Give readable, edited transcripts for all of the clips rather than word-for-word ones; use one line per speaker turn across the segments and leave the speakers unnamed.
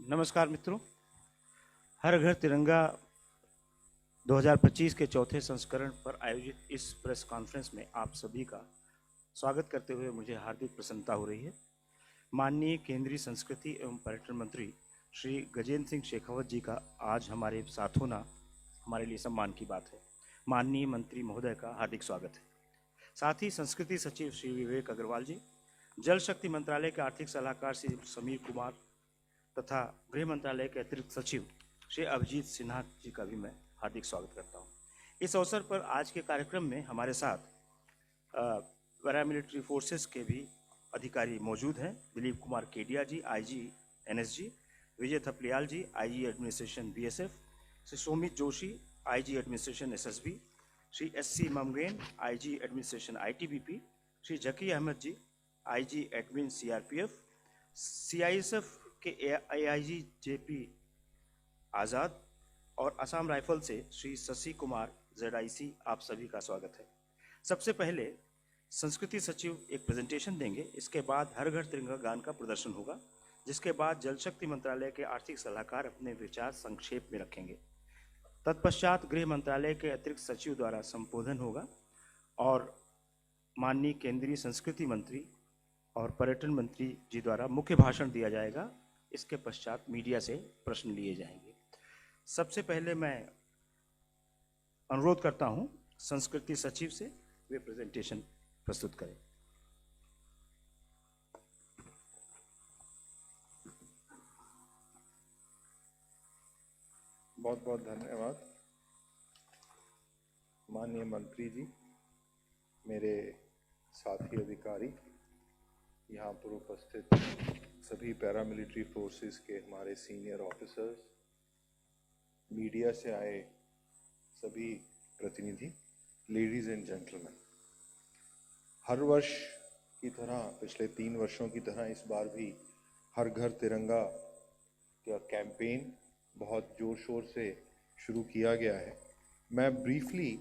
नमस्कार मित्रों। हर घर तिरंगा 2025 के चौथे संस्करण पर आयोजित इस प्रेस कॉन्फ्रेंस में आप सभी का स्वागत करते हुए मुझे हार्दिक प्रसन्नता हो रही है। माननीय केंद्रीय संस्कृति एवं पर्यटन मंत्री श्री गजेंद्र सिंह शेखावत जी का आज हमारे साथ होना हमारे लिए सम्मान की बात है। माननीय मंत्री महोदय का हार्दिक स्वागत है। साथ ही संस्कृति सचिव श्री विवेक अग्रवाल जी, जल शक्ति मंत्रालय के आर्थिक सलाहकार श्री समीर कुमार तथा गृह मंत्रालय के अतिरिक्त सचिव श्री अभिजीत सिन्हा जी का भी मैं हार्दिक स्वागत करता हूं। इस अवसर पर आज के कार्यक्रम में हमारे साथ पैरामिलिट्री फोर्सेस के भी अधिकारी मौजूद हैं। Dilip Kumar Kedia ji, IG NSG, Vijay Thapliyal ji, IG administration BSF, Shri Somit Joshi, IG administration SSB, Shri SC Mamgain, IG administration ITBP, Shri Zaki Ahmed ji, IG admin CRPF, CISF के एआईजी जेपी आज़ाद और असम राइफल से श्री शशि कुमार जेडआईसी, आप सभी का स्वागत है। सबसे पहले संस्कृति सचिव एक प्रेजेंटेशन देंगे, इसके बाद हर घर तिरंगा गान का प्रदर्शन होगा, जिसके बाद जल शक्ति मंत्रालय के आर्थिक सलाहकार अपने विचार संक्षेप में रखेंगे। तत्पश्चात गृह मंत्रालय के अतिरिक्त सचिव द्वारा संबोधन होगा और माननीय केंद्रीय संस्कृति मंत्री और पर्यटन मंत्री जी द्वारा मुख्य भाषण दिया जाएगा। इसके पश्चात मीडिया से प्रश्न लिए जाएंगे। सबसे पहले मैं अनुरोध करता हूं संस्कृति सचिव से वे प्रेजेंटेशन प्रस्तुत करें।
बहुत बहुत धन्यवाद माननीय मंत्री जी, मेरे साथी अधिकारी, यहाँ पर उपस्थित सभी पैरामिलिट्री फोर्सेस के हमारे सीनियर ऑफिसर्स, मीडिया से आए सभी प्रतिनिधि, लेडीज़ एंड जेंटलमैन। हर वर्ष की तरह, पिछले 3 वर्षों की तरह इस बार भी हर घर तिरंगा का कैंपेन बहुत ज़ोर शोर से शुरू किया गया है। मैं ब्रीफली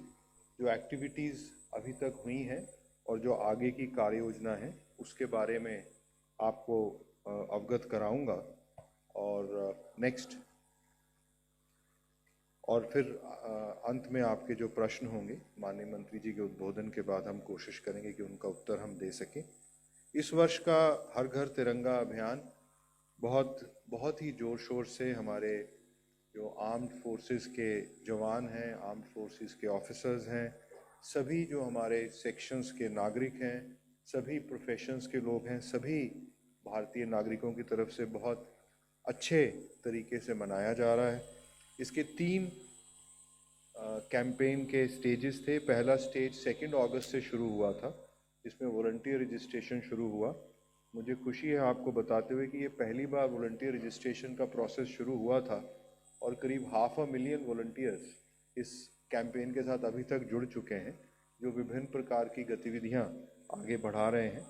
जो एक्टिविटीज़ अभी तक हुई हैं और जो आगे की कार्य योजना है उसके बारे में आपको अवगत कराऊंगा और नेक्स्ट और फिर अंत में आपके जो प्रश्न होंगे माननीय मंत्री जी के उद्बोधन के बाद हम कोशिश करेंगे कि उनका उत्तर हम दे सकें। इस वर्ष का हर घर तिरंगा अभियान बहुत ही जोर शोर से हमारे जो आर्म्ड फोर्सेस के जवान हैं, आर्म्ड फोर्सेस के ऑफिसर्स हैं, सभी जो हमारे सेक्शंस के नागरिक हैं, सभी प्रोफेशंस के लोग हैं, सभी भारतीय नागरिकों की तरफ से बहुत अच्छे तरीके से मनाया जा रहा है। इसके 3 कैंपेन के स्टेजेस थे। पहला स्टेज 2 अगस्त से शुरू हुआ था, जिसमें वॉलंटियर रजिस्ट्रेशन शुरू हुआ। मुझे खुशी है आपको बताते हुए कि ये पहली बार वॉलंटियर रजिस्ट्रेशन का प्रोसेस शुरू हुआ था और करीब 500,000 वॉलंटियर्स इस कैंपेन के साथ अभी तक जुड़ चुके हैं, जो विभिन्न प्रकार की गतिविधियां आगे बढ़ा रहे हैं।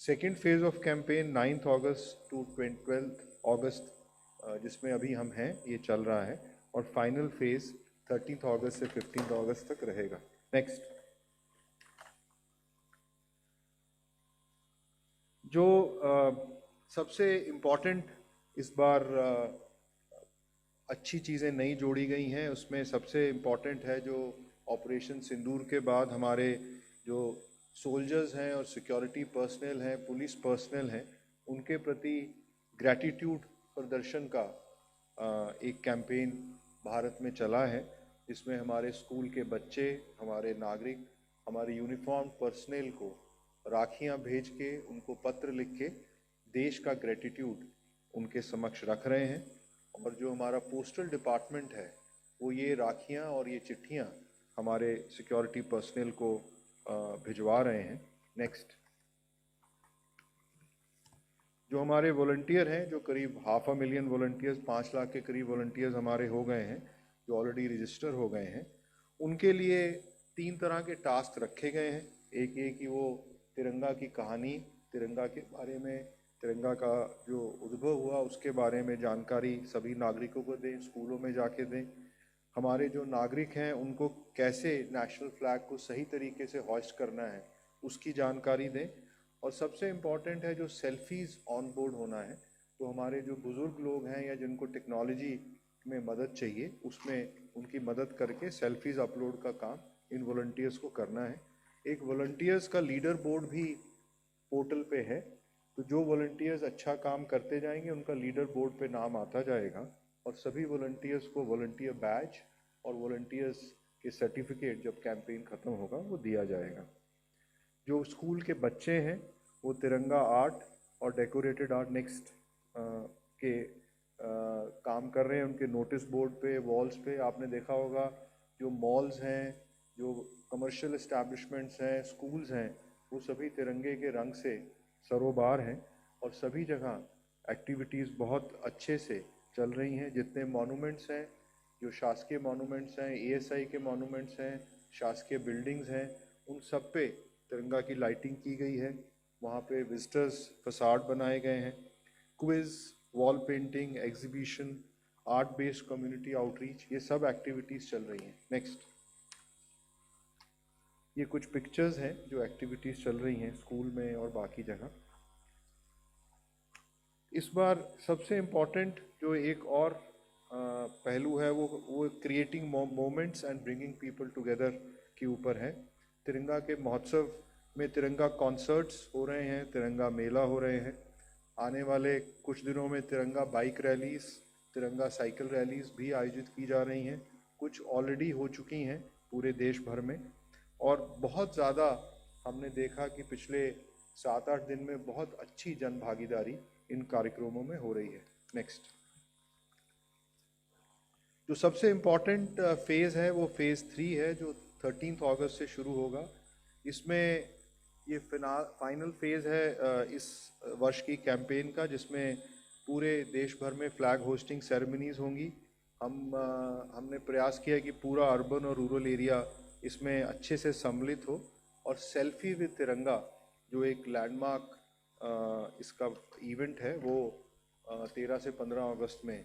सेकेंड फेज़ ऑफ कैंपेन 9 अगस्त टू 12 अगस्त जिसमें अभी हम हैं, ये चल रहा है और फाइनल फेज़ 13 अगस्त से 15 अगस्त तक रहेगा। नेक्स्ट, जो सबसे इम्पॉर्टेंट इस बार अच्छी चीज़ें नई जोड़ी गई हैं, उसमें सबसे इम्पॉर्टेंट है जो ऑपरेशन सिंदूर के बाद हमारे जो सोल्जर्स हैं और सिक्योरिटी पर्सनल हैं, पुलिस पर्सनल हैं, उनके प्रति ग्रैटिट्यूड प्रदर्शन का एक कैंपेन भारत में चला है, जिसमें हमारे स्कूल के बच्चे, हमारे नागरिक, हमारे यूनिफॉर्म पर्सनल को राखियां भेज के, उनको पत्र लिख के देश का ग्रैटिट्यूड उनके समक्ष रख रहे हैं। और जो हमारा पोस्टल डिपार्टमेंट है वो ये राखियां और ये चिट्ठियां हमारे सिक्योरिटी पर्सनल को भिजवा रहे हैं। नेक्स्ट, जो हमारे वॉलंटियर हैं, जो करीब 500,000 वॉलंटियर्स, 5 लाख के करीब वॉलंटियर्स हमारे हो गए हैं, जो ऑलरेडी रजिस्टर हो गए हैं, उनके लिए 3 तरह के टास्क रखे गए हैं। एक ये कि वो तिरंगा की कहानी, तिरंगा के बारे में, तिरंगा का जो उद्भव हुआ उसके बारे में जानकारी सभी नागरिकों को दें, स्कूलों में जाके दें। हमारे जो नागरिक हैं उनको कैसे नेशनल फ्लैग को सही तरीके से हॉइस्ट करना है उसकी जानकारी दें। और सबसे इम्पॉर्टेंट है जो सेल्फीज़ ऑन बोर्ड होना है, तो हमारे जो बुज़ुर्ग लोग हैं या जिनको टेक्नोलॉजी में मदद चाहिए, उसमें उनकी मदद करके सेल्फीज़ अपलोड का काम इन वॉलंटियर्स को करना है। एक वॉलंटियर्स का लीडर बोर्ड भी पोर्टल पे है, तो जो वॉलंटियर्स अच्छा काम करते जाएंगे उनका लीडर बोर्ड पे नाम आता जाएगा, और सभी वॉलंटियर्स को वॉलंटियर बैज और वॉलंटियर्स के सर्टिफिकेट जब कैंपेन ख़त्म होगा वो दिया जाएगा। जो स्कूल के बच्चे हैं वो तिरंगा आर्ट और डेकोरेटेड आर्ट नेक्स्ट के काम कर रहे हैं। उनके नोटिस बोर्ड पे, वॉल्स पे आपने देखा होगा, जो मॉल्स हैं, जो कमर्शियल इस्टेब्लिशमेंट्स हैं, स्कूल्स हैं, वो सभी तिरंगे के रंग से सरोबार हैं और सभी जगह एक्टिविटीज़ बहुत अच्छे से चल रही हैं। जितने मॉन्यूमेंट्स हैं, जो शासकीय मॉन्यूमेंट्स हैं, एएसआई के मॉन्यूमेंट्स हैं, शासकीय बिल्डिंग्स हैं, उन सब पे तिरंगा की लाइटिंग की गई है। वहाँ पे विजिटर्स फसाड बनाए गए हैं। Quiz, wall painting, exhibition, art based community outreach, ये सब एक्टिविटीज़ चल रही हैं। नेक्स्ट, ये कुछ पिक्चर्स हैं जो एक्टिविटीज़ चल रही हैं स्कूल में और बाकी जगह। इस बार सबसे इम्पॉर्टेंट जो एक और पहलू है वो creating moments and bringing people together के ऊपर है। तिरंगा के महोत्सव में तिरंगा कॉन्सर्ट्स हो रहे हैं, तिरंगा मेला हो रहे हैं। आने वाले कुछ दिनों में तिरंगा बाइक रैलीज, तिरंगा साइकिल रैलीज भी आयोजित की जा रही हैं। कुछ ऑलरेडी हो चुकी हैं पूरे देश भर में, और बहुत ज़्यादा हमने देखा कि पिछले 7-8 दिन में बहुत अच्छी जन भागीदारी इन कार्यक्रमों में हो रही है। नेक्स्ट, जो सबसे इम्पॉर्टेंट फेज़ है वो फेज़ 3 है, जो 13 अगस्त से शुरू होगा। इसमें ये फाइनल फेज़ है इस वर्ष की कैंपेन का, जिसमें पूरे देश भर में फ्लैग होस्टिंग सेरेमनीज़ होंगी। हमने प्रयास किया कि पूरा अर्बन और रूरल एरिया इसमें अच्छे से सम्मिलित हो, और सेल्फी विद तिरंगा जो एक लैंडमार्क इसका इवेंट है वो 13 से 15 अगस्त में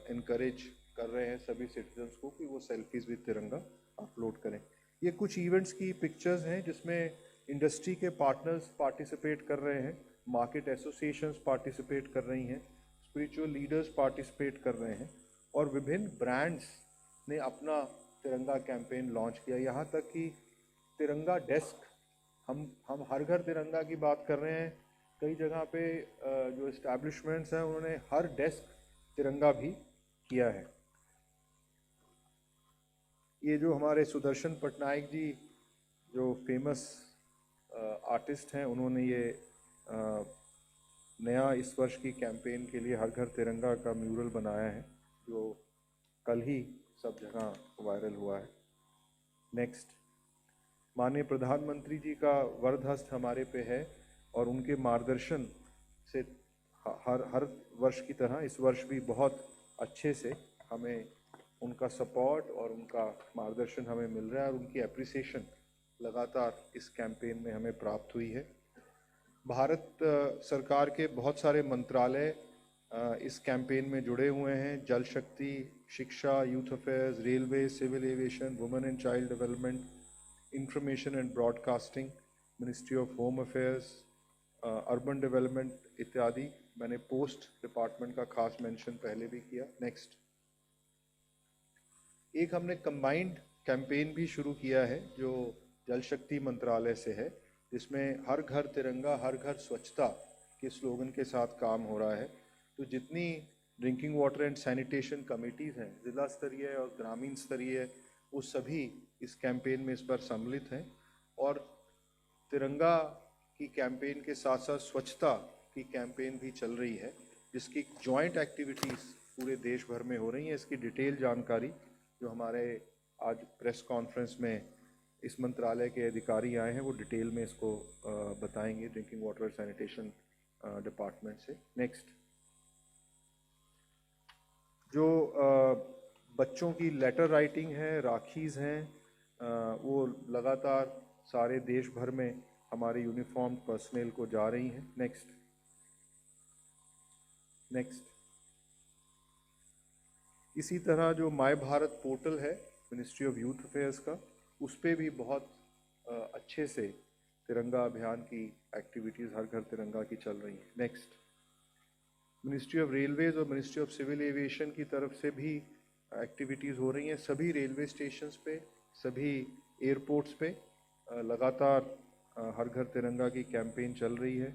इनकरेज कर रहे हैं सभी सिटीजन्स को कि वो सेल्फीज विद तिरंगा अपलोड करें। ये कुछ इवेंट्स की पिक्चर्स हैं जिसमें इंडस्ट्री के पार्टनर्स पार्टिसिपेट कर रहे हैं, मार्केट एसोसिएशंस पार्टिसिपेट कर रही हैं, स्पिरिचुअल लीडर्स पार्टिसिपेट कर रहे हैं, और विभिन्न ब्रांड्स ने अपना तिरंगा कैंपेन लॉन्च किया। यहाँ तक कि तिरंगा डेस्क, हम हर घर तिरंगा की बात कर रहे हैं, कई जगह पे जो इस्टेब्लिशमेंट्स हैं उन्होंने हर डेस्क तिरंगा भी किया है। ये जो हमारे सुदर्शन पटनायक जी जो फेमस आर्टिस्ट हैं, उन्होंने ये नया इस वर्ष की कैंपेन के लिए हर घर तिरंगा का म्यूरल बनाया है, जो कल ही सब जगह वायरल हुआ है। नेक्स्ट, माननीय प्रधानमंत्री जी का वरदहस्त हमारे पे है, और उनके मार्गदर्शन से हर वर्ष की तरह इस वर्ष भी बहुत अच्छे से हमें उनका सपोर्ट और उनका मार्गदर्शन हमें मिल रहा है, और उनकी एप्रिसिएशन लगातार इस कैंपेन में हमें प्राप्त हुई है। भारत सरकार के बहुत सारे मंत्रालय इस कैंपेन में जुड़े हुए हैं। जल शक्ति, शिक्षा, youth affairs, railway, civil aviation, women and child development, information and broadcasting, ministry of home affairs, urban development इत्यादि। मैंने पोस्ट डिपार्टमेंट का खास मेंशन पहले भी किया। नेक्स्ट, एक हमने कंबाइंड कैंपेन भी शुरू किया है जो जल शक्ति मंत्रालय से है, जिसमें हर घर तिरंगा हर घर स्वच्छता के स्लोगन के साथ काम हो रहा है। तो जितनी drinking water and sanitation committees हैं, ज़िला स्तरीय और ग्रामीण स्तरीय, वो सभी इस कैंपेन में इस बार सम्मिलित हैं, और तिरंगा की कैंपेन के साथ साथ स्वच्छता की कैंपेन भी चल रही है, जिसकी जॉइंट एक्टिविटीज़ पूरे देश भर में हो रही हैं। इसकी डिटेल जानकारी जो हमारे आज प्रेस कॉन्फ्रेंस में इस मंत्रालय के अधिकारी आए हैं वो डिटेल में इसको बताएंगे ड्रिंकिंग वाटर सैनिटेशन डिपार्टमेंट से। नेक्स्ट, जो बच्चों की लेटर राइटिंग है, राखीज़ हैं, वो लगातार सारे देश भर में हमारे यूनिफॉर्म पर्सनेल को जा रही हैं। नेक्स्ट, इसी तरह जो माय भारत पोर्टल है मिनिस्ट्री ऑफ यूथ अफेयर्स का, उस पर भी बहुत अच्छे से तिरंगा अभियान की एक्टिविटीज़ हर घर तिरंगा की चल रही हैं। नेक्स्ट, मिनिस्ट्री ऑफ रेलवेज और मिनिस्ट्री ऑफ सिविल एविएशन की तरफ से भी एक्टिविटीज़ हो रही हैं। सभी रेलवे स्टेशंस पे, सभी एयरपोर्ट्स पे लगातार हर घर तिरंगा की कैंपेन चल रही है।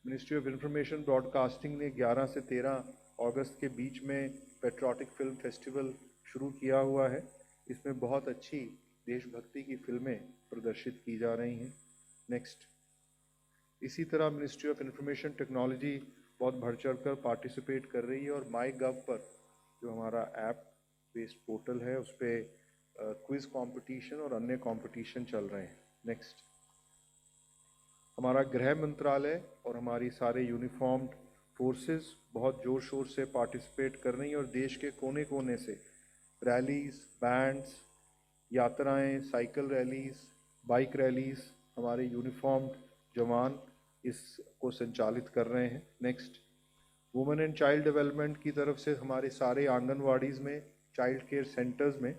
मिनिस्ट्री ऑफ इंफॉर्मेशन ब्रॉडकास्टिंग ने 11 से 13 अगस्त के बीच में पेट्रियाटिक फिल्म फेस्टिवल शुरू किया हुआ है। इसमें बहुत अच्छी देशभक्ति की फिल्में प्रदर्शित की जा रही हैं। नेक्स्ट, इसी तरह मिनिस्ट्री ऑफ इंफॉर्मेशन टेक्नोलॉजी बहुत बढ़ चढ़ कर पार्टिसिपेट कर रही है और माई गव पर जो हमारा ऐप बेस्ड पोर्टल है उस पर क्विज कंपटीशन और अन्य कंपटीशन चल रहे हैं। नेक्स्ट, हमारा गृह मंत्रालय और हमारी सारे यूनिफॉर्म्ड फोर्सेस बहुत जोर शोर से पार्टिसिपेट कर रही हैं और देश के कोने कोने से रैलीज, बैंड्स, यात्राएं, साइकिल रैलीज, बाइक रैलीज हमारे यूनिफॉर्म्ड जवान इसको संचालित कर रहे हैं। Next, women and child development की तरफ से हमारे सारे आंगनवाड़ीज़ में, चाइल्ड केयर सेंटर्स में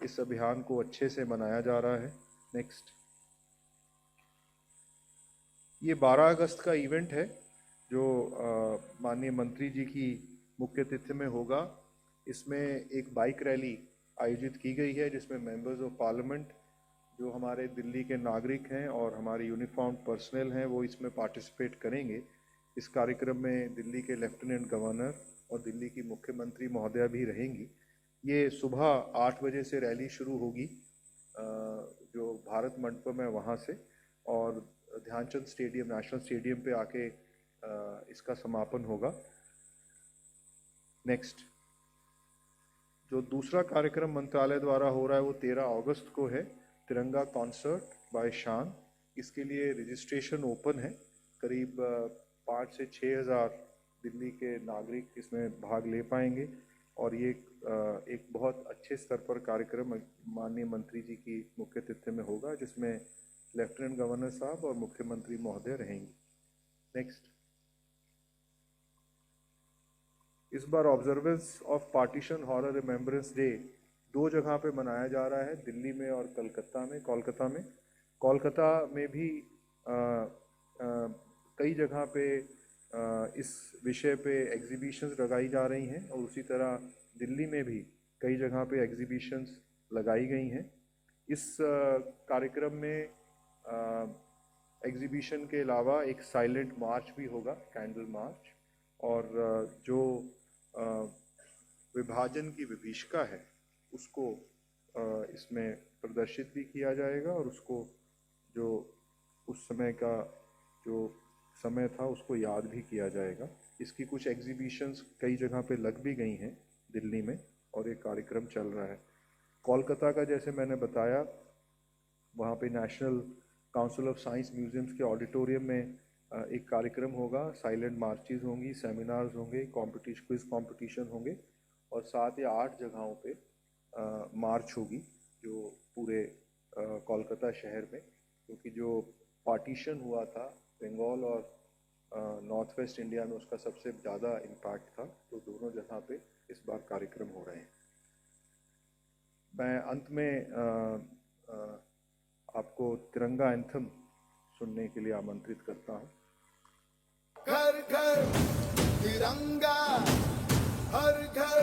इस अभियान को अच्छे से मनाया जा रहा है। नेक्स्ट, ये 12 अगस्त का इवेंट है जो माननीय मंत्री जी की मुख्य अतिथि में होगा। इसमें एक बाइक रैली आयोजित की गई है जिसमें मेंबर्स ऑफ पार्लियामेंट जो हमारे दिल्ली के नागरिक हैं और हमारे यूनिफॉर्म पर्सनल हैं वो इसमें पार्टिसिपेट करेंगे। इस कार्यक्रम में दिल्ली के लेफ्टिनेंट गवर्नर और दिल्ली की मुख्यमंत्री महोदया भी रहेंगी। ये सुबह 8 बजे से रैली शुरू होगी जो भारत मंडपम है वहाँ से, और ध्यानचंद स्टेडियम, नेशनल स्टेडियम पे आके इसका समापन होगा। नेक्स्ट, जो दूसरा कार्यक्रम मंत्रालय द्वारा हो रहा है वो 13 अगस्त को है, तिरंगा कॉन्सर्ट बाय शान। इसके लिए रजिस्ट्रेशन ओपन है। करीब 5 से 6 हज़ार दिल्ली के नागरिक इसमें भाग ले पाएंगे और ये एक बहुत अच्छे स्तर पर कार्यक्रम माननीय मंत्री जी की मुख्य अतिथि में होगा जिसमें लेफ्टिनेंट गवर्नर साहब और मुख्यमंत्री महोदय रहेंगे। नेक्स्ट, इस बार observance of partition horror remembrance day 2 जगह पे मनाया जा रहा है, दिल्ली में और कोलकाता में। कोलकाता में भी कई जगह पे इस विषय पे एग्जीबिशंस लगाई जा रही हैं और उसी तरह दिल्ली में भी कई जगह पे एग्जीबिशंस लगाई गई हैं। इस कार्यक्रम में एग्जीबिशन के अलावा एक साइलेंट मार्च भी होगा, कैंडल मार्च, और जो विभाजन की विभीषिका है उसको इसमें प्रदर्शित भी किया जाएगा और उसको जो उस समय का जो समय था उसको याद भी किया जाएगा। इसकी कुछ एग्जीबिशंस कई जगह पे लग भी गई हैं दिल्ली में और एक कार्यक्रम चल रहा है। कोलकाता का जैसे मैंने बताया, वहाँ पे national council of science museums के ऑडिटोरियम में एक कार्यक्रम होगा, साइलेंट मार्चेस होंगी, सेमिनार्स होंगे, क्विज कंपटीशन होंगे और 7 या 8 जगहों पे मार्च होगी जो पूरे कोलकाता शहर में, क्योंकि जो पार्टीशन हुआ था बंगाल और नॉर्थ वेस्ट इंडिया में उसका सबसे ज़्यादा इम्पैक्ट था, तो दोनों जगह पे इस बार कार्यक्रम हो रहे हैं। मैं अंत में आपको तिरंगा एंथम सुनने के लिए आमंत्रित करता हूँ।
घर घर तिरंगा, हर घर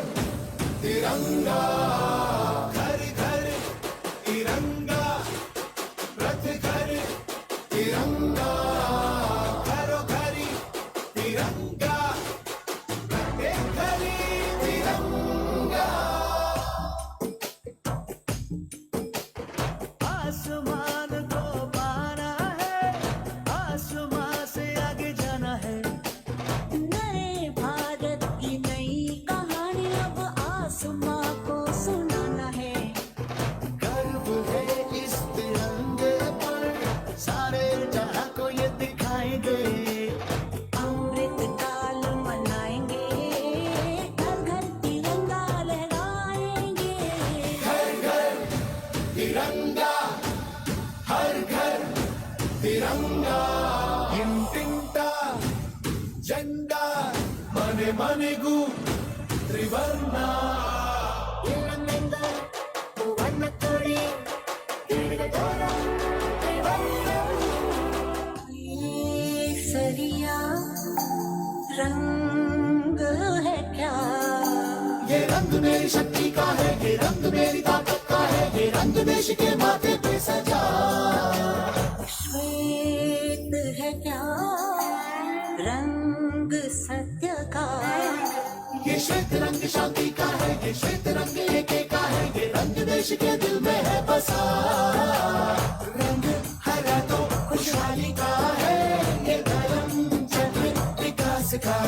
तिरंगा, घर घर तिरंगा, प्रति घर तिरंगा, घरों घरी तिरंगा, प्रत्येक घरी तिरंगा।
आसमान को पाना है, आसमान से आगे जाना है।
नए भारत की नई कहानी अब आसमां को सुना
ये रंग मेरी शक्ति का है, ये रंग मेरी ताकत का है, ये रंग देश के माथे पे सजा।
श्वेत है क्या रंग सत्य का,
ये श्वेत रंग शांति का है, ये श्वेत रंग एके का है, ये रंग देश के दिल में है बसा। रंग हरा तो खुशहाली का है, ये धर्म चक्र विकास का,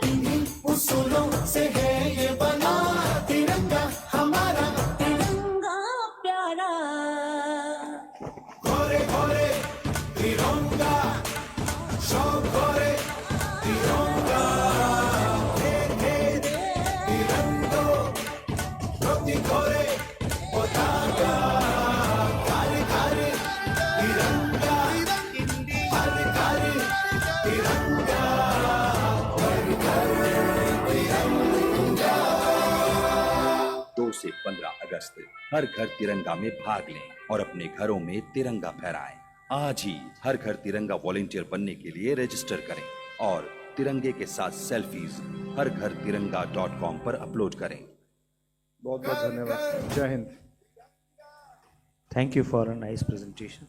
इन्हीं उसूलों से है ये बना तिरंगा हमारा।
तिरंगा प्यारा,
घोरे घोरे तिरंगा, शौक घोरे तिरंगा, घेर घेर तिरंगो, धोती घोरे पताका, घर घर तिरंगा, हर घर तिरंगा, घर घर तिरंगा।
2 से 15 अगस्त हर घर तिरंगा में भाग लें और अपने घरों में तिरंगा फहराएं। आज ही हर घर तिरंगा वॉलेंटियर बनने के लिए रजिस्टर करें और तिरंगे के साथ सेल्फीज harghar-tiranga.com पर अपलोड करें।
बहुत बहुत धन्यवाद। जय Hind.
Thank you for a nice presentation.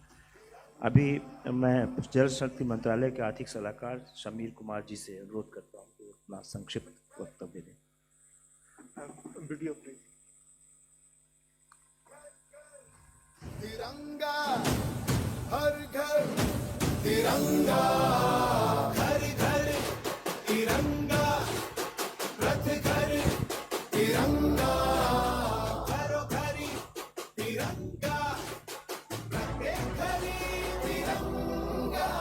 अभी मैं जल शक्ति मंत्रालय के आर्थिक सलाहकार समीर कुमार जी से अनुरोध करता हूँ कि अपना संक्षिप्त वक्तव्य दें। Video please.
तिरंगा हर घर तिरंगा, घर घर तिरंगा, रथ घर तिरंगा, घरों घरी तिरंगा, प्रत्येक घरी तिरंगा।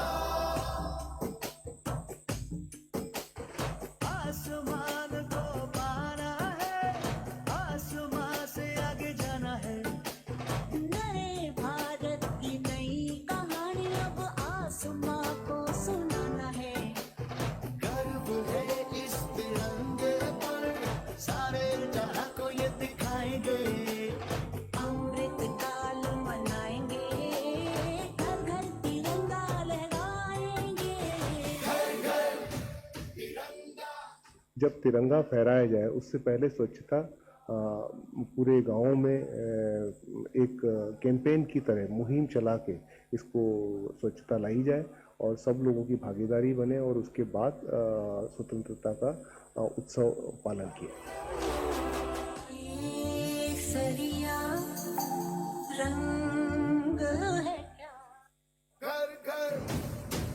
आसमान को पाना है, आसमान से आगे जाना है।
नए भारत की नई कहानी अब आसमां को सुनाना है।
गर्व है इस तिरंगे पर,
सारे जहां को ये दिखाएंगे,
अमृत काल मनाएंगे, घर घर तिरंगा लहराएंगे।
घर घर तिरंगा।
जब तिरंगा फहराया जाए उससे पहले स्वच्छता पूरे गांवों में एक कैंपेन की तरह मुहिम चला के इसको स्वच्छता लाई जाए और सब लोगों की भागीदारी बने और उसके बाद स्वतंत्रता का उत्सव पालन किया।
केसरिया रंग है क्या,
घर घर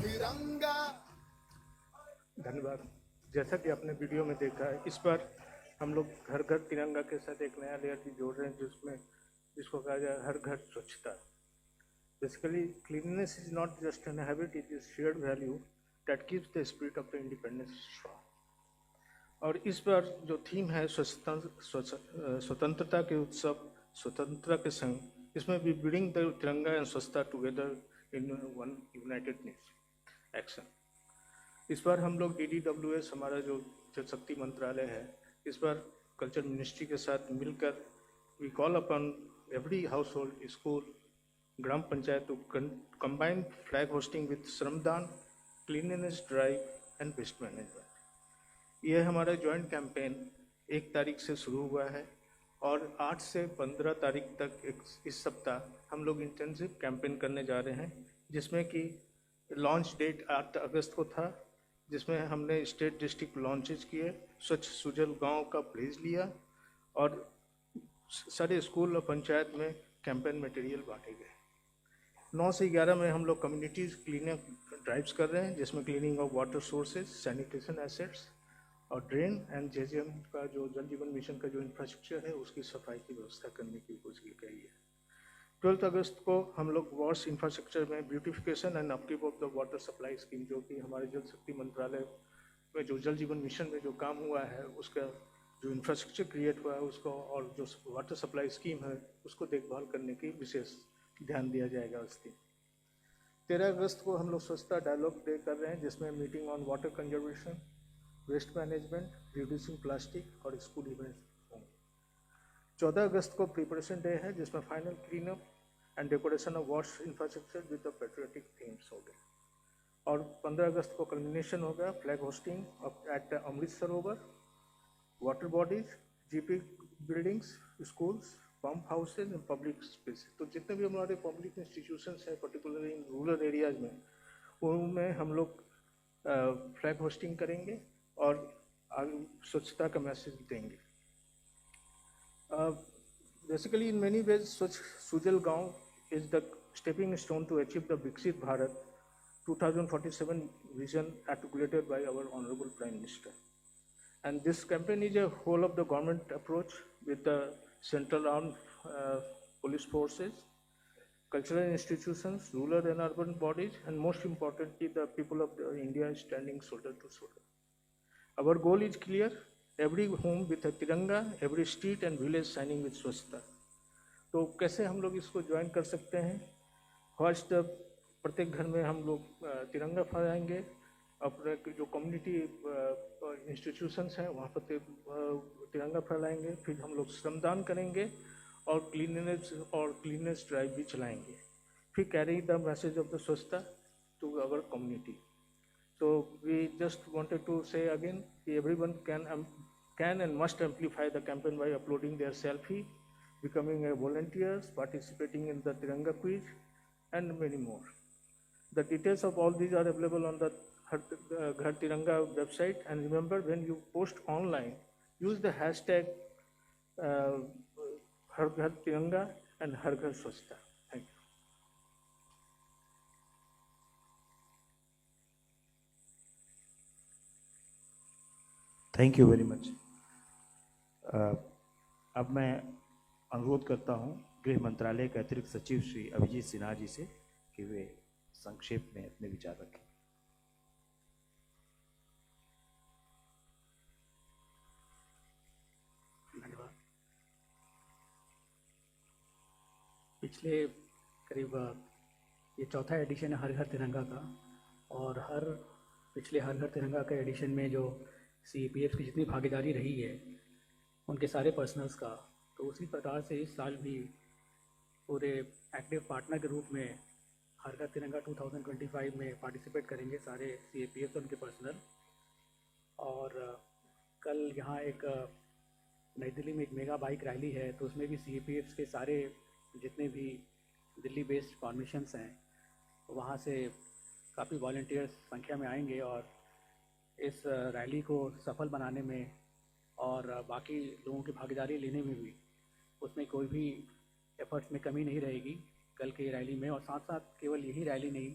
तिरंगा।
धन्यवाद। जैसा कि आपने वीडियो में देखा है, इस बार हम लोग घर घर तिरंगा के साथ एक नया लेयर भी जोड़ रहे हैं जिसको कहा जाए हर घर स्वच्छता। Basically cleanness is not just an habit, it is shared value that keeps the spirit of the independence strong. और इस बार जो थीम है स्वतंत्रता के उत्सव, स्वतंत्रता के संग, इसमें भी बिल्डिंग द तिरंगा एंड स्वच्छता together in one United nation action. इस बार हम लोग DDWS हमारा जो जल शक्ति मंत्रालय है, इस बार कल्चर मिनिस्ट्री के साथ मिलकर we call upon every household, school, gram panchayat to combine flag hosting with shramdaan, cleanliness drive and waste management. यह हमारा जॉइंट कैंपेन 1 तारीख से शुरू हुआ है और 8 से 15 तारीख तक इस सप्ताह हम लोग इंटेंसिव कैंपेन करने जा रहे हैं, जिसमें कि लॉन्च डेट 8 अगस्त को था, जिसमें हमने स्टेट डिस्ट्रिक्ट लॉन्चेज किए, स्वच्छ सुजल गांव का प्लेज लिया और सारे स्कूल और पंचायत में कैंपेन मटेरियल बांटे गए। 9 से 11 में हम लोग कम्युनिटीज क्लीनअप ड्राइव्स कर रहे हैं, जिसमें cleaning of water sources, sanitation assets और ड्रेन एंड JJM का जो जल जीवन मिशन का जो इंफ्रास्ट्रक्चर है उसकी सफाई की व्यवस्था करने की कोशिश की है। 12 अगस्त को हम लोग वॉश इंफ्रास्ट्रक्चर में beautification and upkeep of the water supply scheme, जो कि हमारे जल शक्ति मंत्रालय में जो जल जीवन मिशन में जो काम हुआ है उसका जो इंफ्रास्ट्रक्चर क्रिएट हुआ है उसको और जो वाटर सप्लाई स्कीम है उसको देखभाल करने की विशेष ध्यान दिया जाएगा उस दिन। 13 अगस्त को हम लोग स्वच्छता डायलॉग डे कर रहे हैं, जिसमें meeting on water conservation, waste management, reducing plastic और स्कूल इवेंट्स होंगे। 14 अगस्त को प्रिपरेशन डे है, जिसमें final clean up and decoration of वॉश infrastructure with the patriotic themes हो गए। और 15 अगस्त को कल्मिनेशन होगा flag hosting eight Amrit Sarovar water bodies, GP buildings, schools, pump houses and public space. तो जितने भी हमारे पब्लिक इंस्टीट्यूशंस हैं पर्टिकुलरली इन रूरल एरियाज में, उनमें हम लोग फ्लैग होस्टिंग करेंगे और स्वच्छता का मैसेज देंगे। Basically, in many ways, Swachh Sujal Gaon is the stepping stone to achieve the Viksit Bharat 2047 vision articulated by our Honorable Prime Minister. And this campaign is a whole of the government approach with the central armed police forces, cultural institutions, rural and urban bodies, and most importantly, the people of India standing shoulder to shoulder. Our goal is clear: every home with a तिरंगा, every street and village shining with स्वच्छता। तो कैसे हम लोग इसको join कर सकते हैं? फर्स्ट, प्रत्येक घर में हम लोग तिरंगा फहराएंगे, अपने जो कम्युनिटी इंस्टीट्यूशंस हैं वहाँ पर तिरंगा फहराएंगे। फिर हम लोग श्रमदान करेंगे और क्लीननेस ड्राइव भी चलाएंगे। फिर carry the message of the swachhata to our community. So we just wanted to say again, everyone can and must amplify the campaign by uploading their selfie, becoming a volunteers, participating in the Tiranga quiz, and many more. The details of all these are available on the Ghar Tiranga website. And remember, when you post online, use the hashtag Har Ghar Tiranga and Har Ghar Swachhta. Thank you.
Thank you very much. अब मैं अनुरोध करता हूं गृह मंत्रालय के अतिरिक्त सचिव श्री अभिजीत सिन्हा जी से कि वे संक्षेप में अपने विचार रखें।
धन्यवाद। पिछले करीब ये चौथा एडिशन है हर घर तिरंगा का, और पिछले हर घर तिरंगा के एडिशन में जो CPF की जितनी भागीदारी रही है उनके सारे पर्सनल्स का, तो उसी प्रकार से इस साल भी पूरे एक्टिव पार्टनर के रूप में हर घर तिरंगा 2025 में पार्टिसिपेट करेंगे सारे CPF और उनके पर्सनल। और कल यहाँ एक नई दिल्ली में एक मेगा बाइक रैली है, तो उसमें भी CPF के सारे जितने भी दिल्ली बेस्ड फॉर्मेशंस हैं वहाँ से काफ़ी वॉलंटियर्स संख्या में आएंगे और इस रैली को सफल बनाने में और बाकी लोगों की भागीदारी लेने में भी उसमें कोई भी एफर्ट्स में कमी नहीं रहेगी कल की रैली में। और साथ साथ केवल यही रैली नहीं,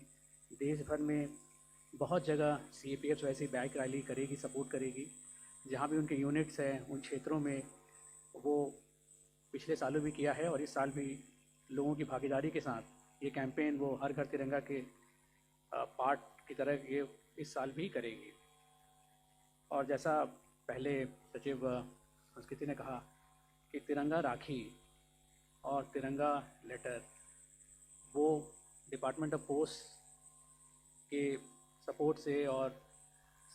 देश भर में बहुत जगह CPF वैसी बाइक रैली करेगी, सपोर्ट करेगी। जहाँ भी उनके यूनिट्स हैं उन क्षेत्रों में वो पिछले सालों भी किया है और इस साल भी लोगों की भागीदारी के साथ ये कैंपेन वो हर घर तिरंगा के पार्ट की तरह ये इस साल भी करेगी। और जैसा पहले सचिव संस्कृति ने कहा कि तिरंगा राखी और तिरंगा लेटर वो डिपार्टमेंट ऑफ पोस्ट के सपोर्ट से और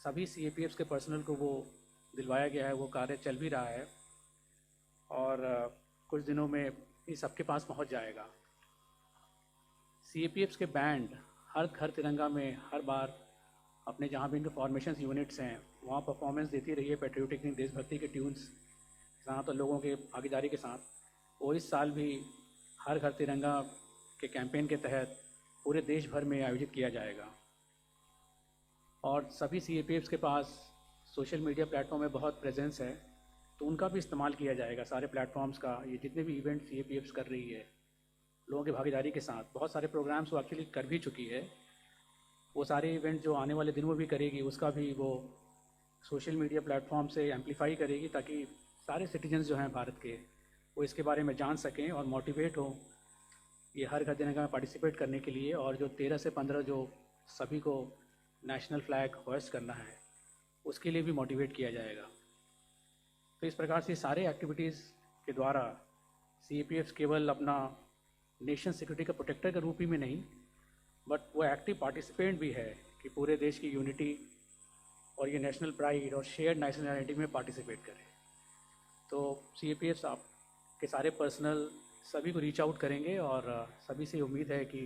सभी CPF के पर्सनल को वो दिलवाया गया है। वो कार्य चल भी रहा है और कुछ दिनों में ये सबके पास पहुंच जाएगा। CPF के बैंड हर घर तिरंगा में हर बार अपने जहाँ भी इनके फॉर्मेशंस यूनिट्स हैं वहाँ परफॉर्मेंस देती रही है पेट्रियोटिक देशभक्ति के ट्यून्स साथ और लोगों के भागीदारी के साथ। और इस साल भी हर घर तिरंगा के कैंपेन के तहत पूरे देश भर में आयोजित किया जाएगा। और सभी CPF के पास सोशल मीडिया प्लेटफॉर्म में बहुत प्रेजेंस है, तो उनका भी इस्तेमाल किया जाएगा सारे प्लेटफॉर्म्स का। ये जितने भी इवेंट CPF कर रही है लोगों की भागीदारी के साथ, बहुत सारे प्रोग्राम्स वो एक्चुअली कर भी चुकी है। वो सारे इवेंट जो आने वाले दिनों में भी करेगी उसका भी वो सोशल मीडिया प्लेटफॉर्म से एम्पलीफाई करेगी ताकि सारे सिटीजन्स जो हैं भारत के वो इसके बारे में जान सकें और मोटिवेट हों ये हर घर तिरंगा में पार्टिसिपेट करने के लिए। और जो 13 से 15 जो सभी को नेशनल फ्लैग होस्ट करना है उसके लिए भी मोटिवेट किया जाएगा। तो इस प्रकार से सारे एक्टिविटीज़ के द्वारा CPF केवल अपना नेशन सिक्योरिटी का प्रोटेक्टर के रूप ही में नहीं बट वो एक्टिव पार्टिसिपेंट भी है कि पूरे देश की यूनिटी और ये नेशनल प्राइड और शेयर्ड नेशनल आइडेंटिटी में पार्टिसिपेट करें। तो CPF आपके सारे पर्सनल सभी को रीच आउट करेंगे और सभी से उम्मीद है कि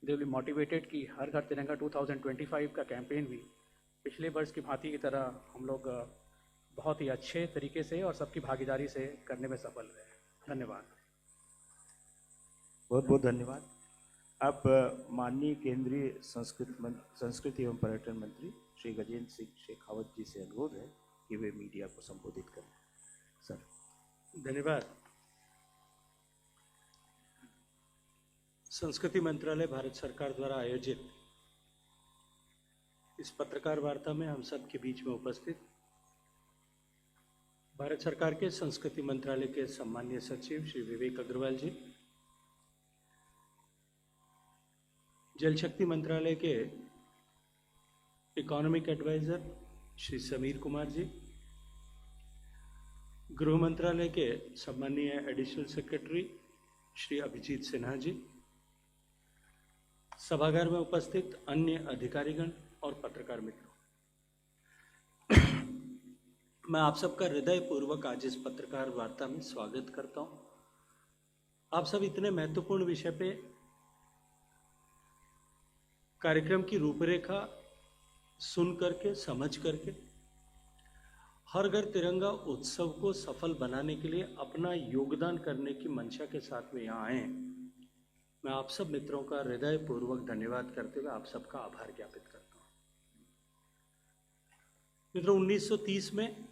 दे विल बी मोटिवेटेड कि हर घर तिरंगा 2025 का कैंपेन भी पिछले वर्ष की भांति की तरह हम लोग बहुत ही अच्छे तरीके से और सबकी भागीदारी से करने में सफल रहे। धन्यवाद।
बहुत बहुत धन्यवाद। अब माननीय केंद्रीय संस्कृति एवं पर्यटन मंत्री श्री गजेंद्र सिंह शेखावत जी से अनुरोध है कि वे मीडिया को संबोधित करें। सर।
धन्यवाद। संस्कृति मंत्रालय भारत सरकार द्वारा आयोजित इस पत्रकार वार्ता में हम सब के बीच में उपस्थित भारत सरकार के संस्कृति मंत्रालय के सम्मानीय सचिव श्री विवेक अग्रवाल जी, जल शक्ति मंत्रालय के इकोनॉमिक एडवाइजर श्री समीर कुमार जी, गृह मंत्रालय के सम्मानीय एडिशनल सेक्रेटरी श्री अभिजीत सिन्हा जी, सभागार में उपस्थित अन्य अधिकारीगण और पत्रकार मित्रों, मैं आप सबका हृदयपूर्वक आज इस पत्रकार वार्ता में स्वागत करता हूं। आप सब इतने महत्वपूर्ण विषय पे कार्यक्रम की रूपरेखा सुन करके, समझ करके हर घर तिरंगा उत्सव को सफल बनाने के लिए अपना योगदान करने की मंशा के साथ में यहाँ आए हैं। मैं आप सब मित्रों का हृदयपूर्वक धन्यवाद करते हुए आप सबका आभार ज्ञापित करता हूँ। मित्रों, 1930 में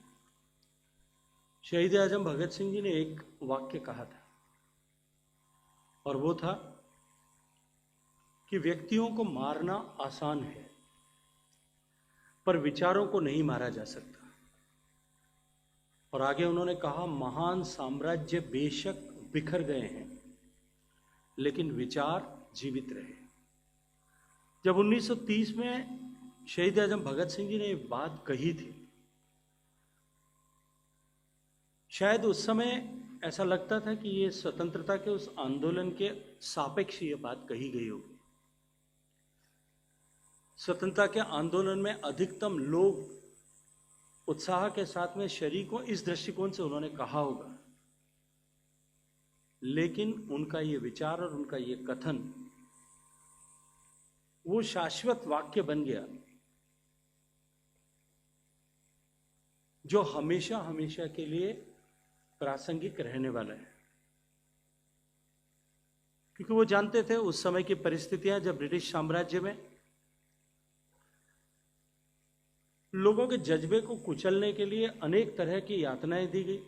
शहीद आजम भगत सिंह जी ने एक वाक्य कहा था और वो था कि व्यक्तियों को मारना आसान है पर विचारों को नहीं मारा जा सकता। और आगे उन्होंने कहा, महान साम्राज्य बेशक बिखर गए हैं लेकिन विचार जीवित रहे। जब 1930 में शहीद आजम भगत सिंह जी ने ये बात कही थी, शायद उस समय ऐसा लगता था कि ये स्वतंत्रता के उस आंदोलन के सापेक्ष ये बात कही गई होगी। स्वतंत्रता के आंदोलन में अधिकतम लोग उत्साह के साथ में शरीक हो, इस दृष्टिकोण से उन्होंने कहा होगा, लेकिन उनका ये विचार और उनका ये कथन वो शाश्वत वाक्य बन गया जो हमेशा हमेशा के लिए प्रासंगिक रहने वाला है। क्योंकि वो जानते थे उस समय की परिस्थितियां, जब ब्रिटिश साम्राज्य में लोगों के जज्बे को कुचलने के लिए अनेक तरह की यातनाएं दी गई,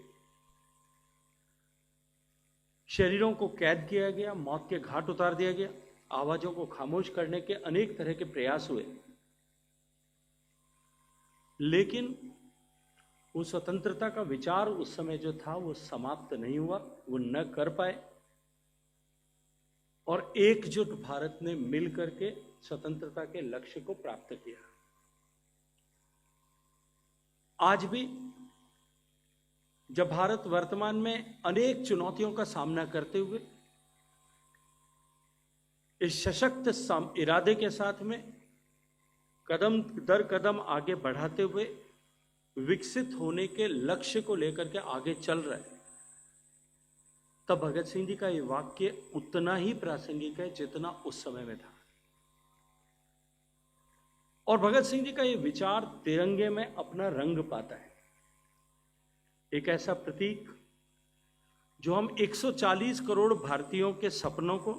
शरीरों को कैद किया गया, मौत के घाट उतार दिया गया, आवाजों को खामोश करने के अनेक तरह के प्रयास हुए, लेकिन वो स्वतंत्रता का विचार उस समय जो था वो समाप्त नहीं हुआ, वो न कर पाए। और एकजुट भारत ने मिल करके स्वतंत्रता के लक्ष्य को प्राप्त किया। आज भी जब भारत वर्तमान में अनेक चुनौतियों का सामना करते हुए इस सशक्त इरादे के साथ में कदम दर कदम आगे बढ़ाते हुए विकसित होने के लक्ष्य को लेकर के आगे चल रहा है, तब भगत सिंह जी का ये वाक्य उतना ही प्रासंगिक है जितना उस समय में था। और भगत सिंह जी का ये विचार तिरंगे में अपना रंग पाता है। एक ऐसा प्रतीक जो हम 140 करोड़ भारतीयों के सपनों को,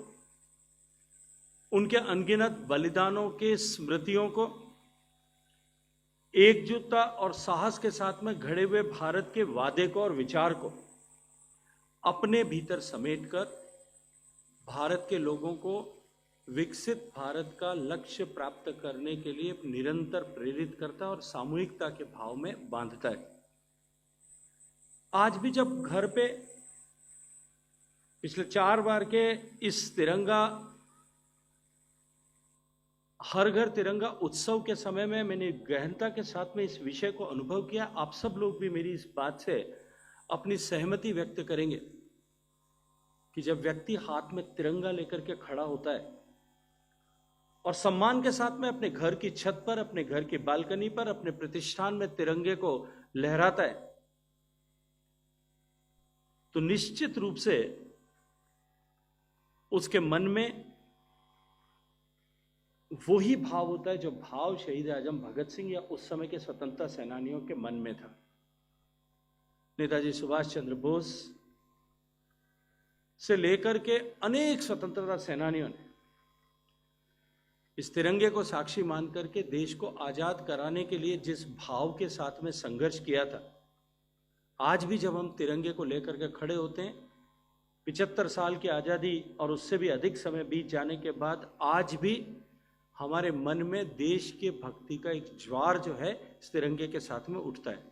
उनके अनगिनत बलिदानों के स्मृतियों को, एकजुटता और साहस के साथ में घड़े हुए भारत के वादे को और विचार को अपने भीतर समेटकर भारत के लोगों को विकसित भारत का लक्ष्य प्राप्त करने के लिए निरंतर प्रेरित करता है और सामूहिकता के भाव में बांधता है। आज भी जब घर पे पिछले 4 बार के इस तिरंगा हर घर तिरंगा उत्सव के समय में मैंने गहनता के साथ में इस विषय को अनुभव किया। आप सब लोग भी मेरी इस बात से अपनी सहमति व्यक्त करेंगे कि जब व्यक्ति हाथ में तिरंगा लेकर के खड़ा होता है और सम्मान के साथ में अपने घर की छत पर, अपने घर की बालकनी पर, अपने प्रतिष्ठान में तिरंगे को लहराता है, तो निश्चित रूप से उसके मन में वही भाव होता है जो भाव शहीद आजम भगत सिंह या उस समय के स्वतंत्रता सेनानियों के मन में था। नेताजी सुभाष चंद्र बोस से लेकर के अनेक स्वतंत्रता सेनानियों ने इस तिरंगे को साक्षी मान करके देश को आजाद कराने के लिए जिस भाव के साथ में संघर्ष किया था, आज भी जब हम तिरंगे को लेकर के खड़े होते हैं, 75 साल की आजादी और उससे भी अधिक समय बीत जाने के बाद आज भी हमारे मन में देश के भक्ति का एक ज्वार जो है इस तिरंगे के साथ में उठता है।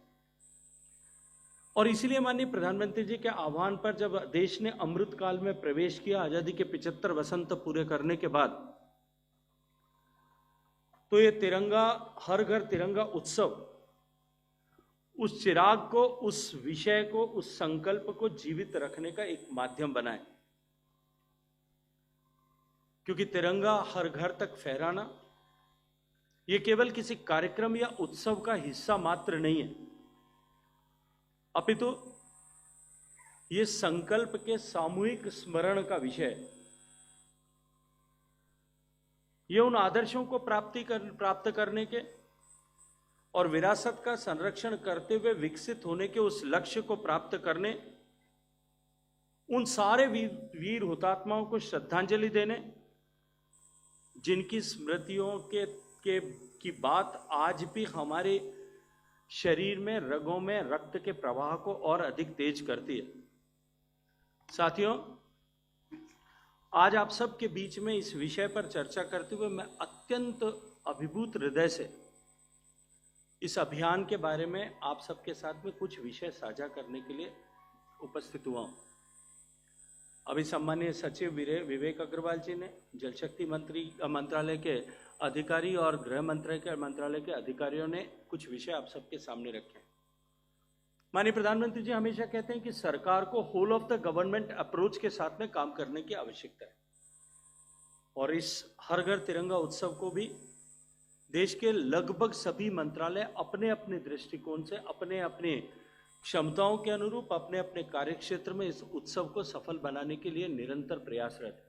और इसीलिए माननीय प्रधानमंत्री जी के आह्वान पर जब देश ने अमृत काल में प्रवेश किया, आजादी के 75 वसंत पूरे करने के बाद, तो ये तिरंगा, हर घर तिरंगा उत्सव उस चिराग को, उस विषय को, उस संकल्प को जीवित रखने का एक माध्यम बना है। क्योंकि तिरंगा हर घर तक फहराना ये केवल किसी कार्यक्रम या उत्सव का हिस्सा मात्र नहीं है, अपितु ये संकल्प के सामूहिक स्मरण का विषय है। ये उन आदर्शों को प्राप्त करने के और विरासत का संरक्षण करते हुए विकसित होने के उस लक्ष्य को प्राप्त करने, उन सारे वीर हुतात्माओं को श्रद्धांजलि देने, जिनकी स्मृतियों की बात आज भी हमारे शरीर में, रगों में रक्त के प्रवाह को और अधिक तेज करती है। साथियों, आज आप सबके बीच में इस विषय पर चर्चा करते हुए मैं अत्यंत अभिभूत हृदय से इस अभियान के बारे में आप सबके साथ में कुछ विषय साझा करने के लिए उपस्थित हुआ हूं। अभी सम्मानीय सचिव विवेक अग्रवाल जी ने, जल शक्ति मंत्रालय के अधिकारी और गृह मंत्रालय के अधिकारियों ने कुछ विषय आप सबके सामने रखे हैं। माननीय प्रधानमंत्री जी हमेशा कहते हैं कि सरकार को whole of the government approach के साथ में काम करने की आवश्यकता है, और इस हर घर तिरंगा उत्सव को भी देश के लगभग सभी मंत्रालय अपने अपने दृष्टिकोण से, अपने अपने क्षमताओं के अनुरूप, अपने अपने कार्यक्षेत्र में इस उत्सव को सफल बनाने के लिए निरंतर प्रयासरत है।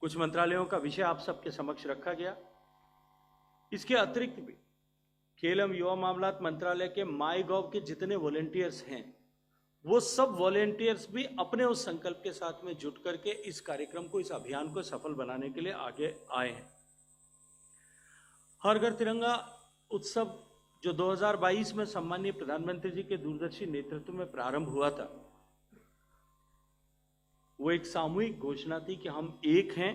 कुछ मंत्रालयों का विषय आप सबके समक्ष रखा गया। इसके अतिरिक्त भी खेल एवं युवा मामलात मंत्रालय के माई गॉव के जितने वॉलेंटियर्स हैं, वो सब वॉलेंटियर्स भी अपने उस संकल्प के साथ में जुट करके इस कार्यक्रम को, इस अभियान को सफल बनाने के लिए आगे आए हैं। हर घर तिरंगा उत्सव जो 2022 में सम्मानीय प्रधानमंत्री जी के दूरदर्शी नेतृत्व में प्रारंभ हुआ था, वो एक सामूहिक घोषणा थी कि हम एक हैं,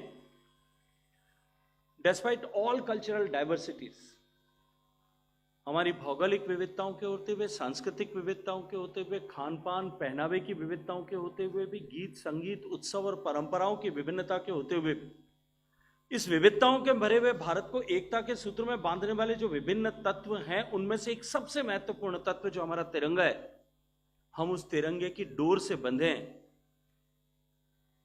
डेस्पाइट ऑल कल्चरल डाइवर्सिटीज। हमारी भौगोलिक विविधताओं के होते हुए, सांस्कृतिक विविधताओं के होते हुए, खान पान पहनावे की विविधताओं के होते हुए भी, गीत संगीत उत्सव और परंपराओं की विभिन्नता के होते हुए भी, इस विविधताओं के भरे हुए भारत को एकता के सूत्र में बांधने वाले जो विभिन्न तत्व हैं, उनमें से एक सबसे महत्वपूर्ण तत्व जो हमारा तिरंगा है, हम उस तिरंगे की डोर से बंधे हैं।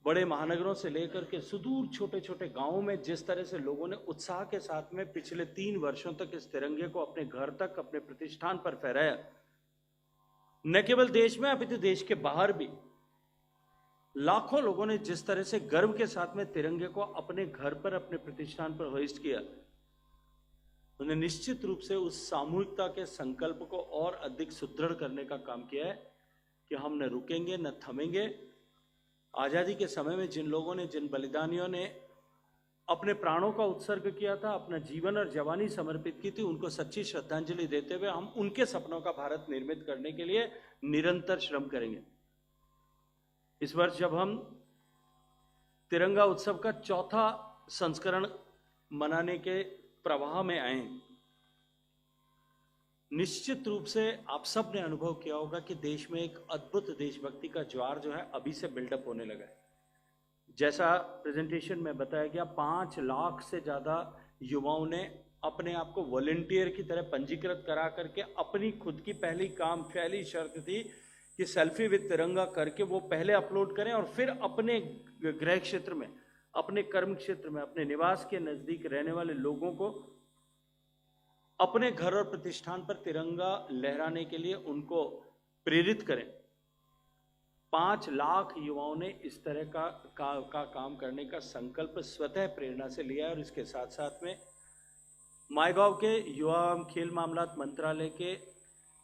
बड़े महानगरों से लेकर के सुदूर छोटे छोटे गांवों में जिस तरह से लोगों ने उत्साह के साथ में पिछले 3 वर्षों तक इस तिरंगे को अपने घर तक, अपने प्रतिष्ठान पर फहराया, न केवल देश में अपितु देश के बाहर भी लाखों लोगों ने जिस तरह से गर्व के साथ में तिरंगे को अपने घर पर, अपने प्रतिष्ठान पर होइस्ट किया, उन्हें निश्चित रूप से उस सामूहिकता के संकल्प को और अधिक सुदृढ़ करने का काम किया है कि हम न रुकेंगे न थमेंगे। आजादी के समय में जिन लोगों ने, जिन बलिदानियों ने अपने प्राणों का उत्सर्ग किया था, अपना जीवन और जवानी समर्पित की थी, उनको सच्ची श्रद्धांजलि देते हुए हम उनके सपनों का भारत निर्मित करने के लिए निरंतर श्रम करेंगे। इस वर्ष जब हम तिरंगा उत्सव का 4था संस्करण मनाने के प्रवाह में आए, निश्चित रूप से आप सब ने अनुभव किया होगा कि देश में एक अद्भुत देशभक्ति का ज्वार जो है अभी से बिल्डअप होने लगा है। जैसा प्रेजेंटेशन में बताया गया, 5 लाख से ज्यादा युवाओं ने अपने आप को वॉलेंटियर की तरह पंजीकृत करा करके अपनी खुद की पहली शर्त थी कि सेल्फी विद तिरंगा करके वो पहले अपलोड करें और फिर अपने गृह क्षेत्र में, अपने कर्म क्षेत्र में, अपने निवास के नजदीक रहने वाले लोगों को अपने घर और प्रतिष्ठान पर तिरंगा लहराने के लिए उनको प्रेरित करें। 5 लाख युवाओं ने इस तरह का काम करने का संकल्प स्वतः प्रेरणा से लिया है। और इसके साथ साथ में माईगॉव के युवा एवं खेल मामलात मंत्रालय के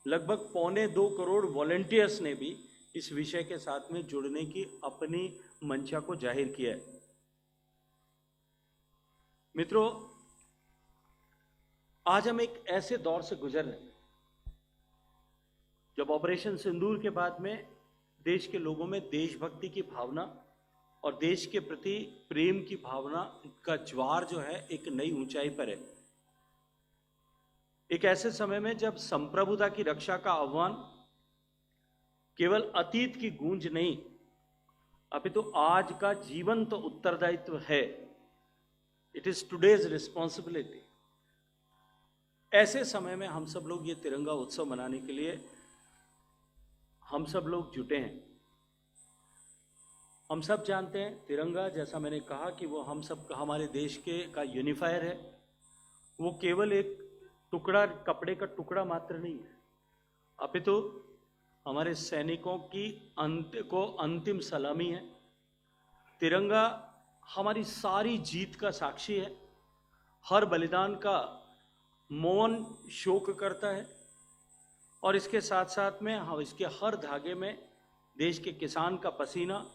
लगभग 1.25 करोड़ वॉलंटियर्स ने भी इस विषय के साथ में जुड़ने की अपनी मंशा को जाहिर किया है। मित्रों, आज हम एक ऐसे दौर से गुजर रहे हैं जब ऑपरेशन सिंदूर के बाद में देश के लोगों में देशभक्ति की भावना और देश के प्रति प्रेम की भावना का ज्वार जो है एक नई ऊंचाई पर है। एक ऐसे समय में जब संप्रभुता की रक्षा का आह्वान केवल अतीत की गूंज नहीं, अपितु आज का जीवंत उत्तरदायित्व है। It is today's responsibility. ऐसे समय में हम सब लोग ये तिरंगा उत्सव मनाने के लिए हम सब लोग जुटे हैं। हम सब जानते हैं तिरंगा, जैसा मैंने कहा कि वो हम सब हमारे देश के का यूनिफायर है। वो केवल एक टुकड़ा, कपड़े का टुकड़ा मात्र नहीं है, अपितु हमारे सैनिकों की अंतिम सलामी है। तिरंगा हमारी सारी जीत का साक्षी है। हर बलिदान का मौन शोक करता है और इसके साथ साथ में हम इसके हर धागे में देश के किसान का पसीना,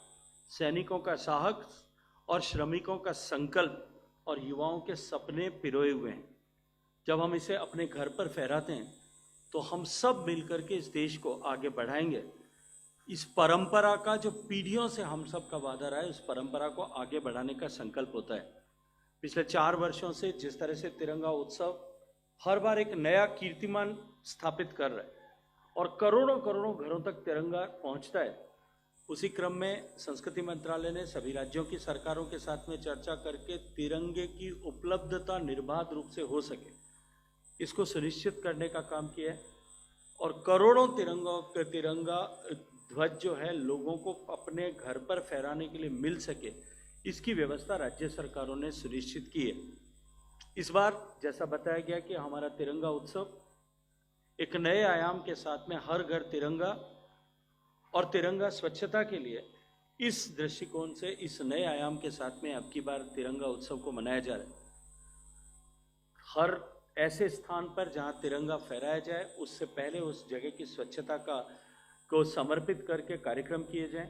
सैनिकों का साहस और श्रमिकों का संकल्प और युवाओं के सपने पिरोए हुए हैं। जब हम इसे अपने घर पर फहराते हैं तो हम सब मिलकर के इस देश को आगे बढ़ाएंगे। इस परंपरा का जो पीढ़ियों से हम सब का वादा रहा है, उस परंपरा को आगे बढ़ाने का संकल्प होता है। पिछले 4 वर्षों से जिस तरह से तिरंगा उत्सव हर बार एक नया कीर्तिमान स्थापित कर रहा है और करोड़ों करोड़ों घरों तक तिरंगा पहुंचता है, उसी क्रम में संस्कृति मंत्रालय ने सभी राज्यों की सरकारों के साथ में चर्चा करके तिरंगे की उपलब्धता निर्बाध रूप से हो सके, इसको सुनिश्चित करने का काम किया है। और करोड़ों तिरंगा ध्वज जो है लोगों को अपने घर पर फहराने के लिए मिल सके, इसकी व्यवस्था राज्य सरकारों ने सुनिश्चित की है। इस बार जैसा बताया गया कि हमारा तिरंगा उत्सव एक नए आयाम के साथ में हर घर तिरंगा और तिरंगा स्वच्छता के लिए इस दृष्टिकोण से इस नए आयाम के साथ में अब की बार तिरंगा उत्सव को मनाया जा रहा है। हर ऐसे स्थान पर जहां तिरंगा फहराया जाए उससे पहले उस जगह की स्वच्छता को समर्पित करके कार्यक्रम किए जाएं।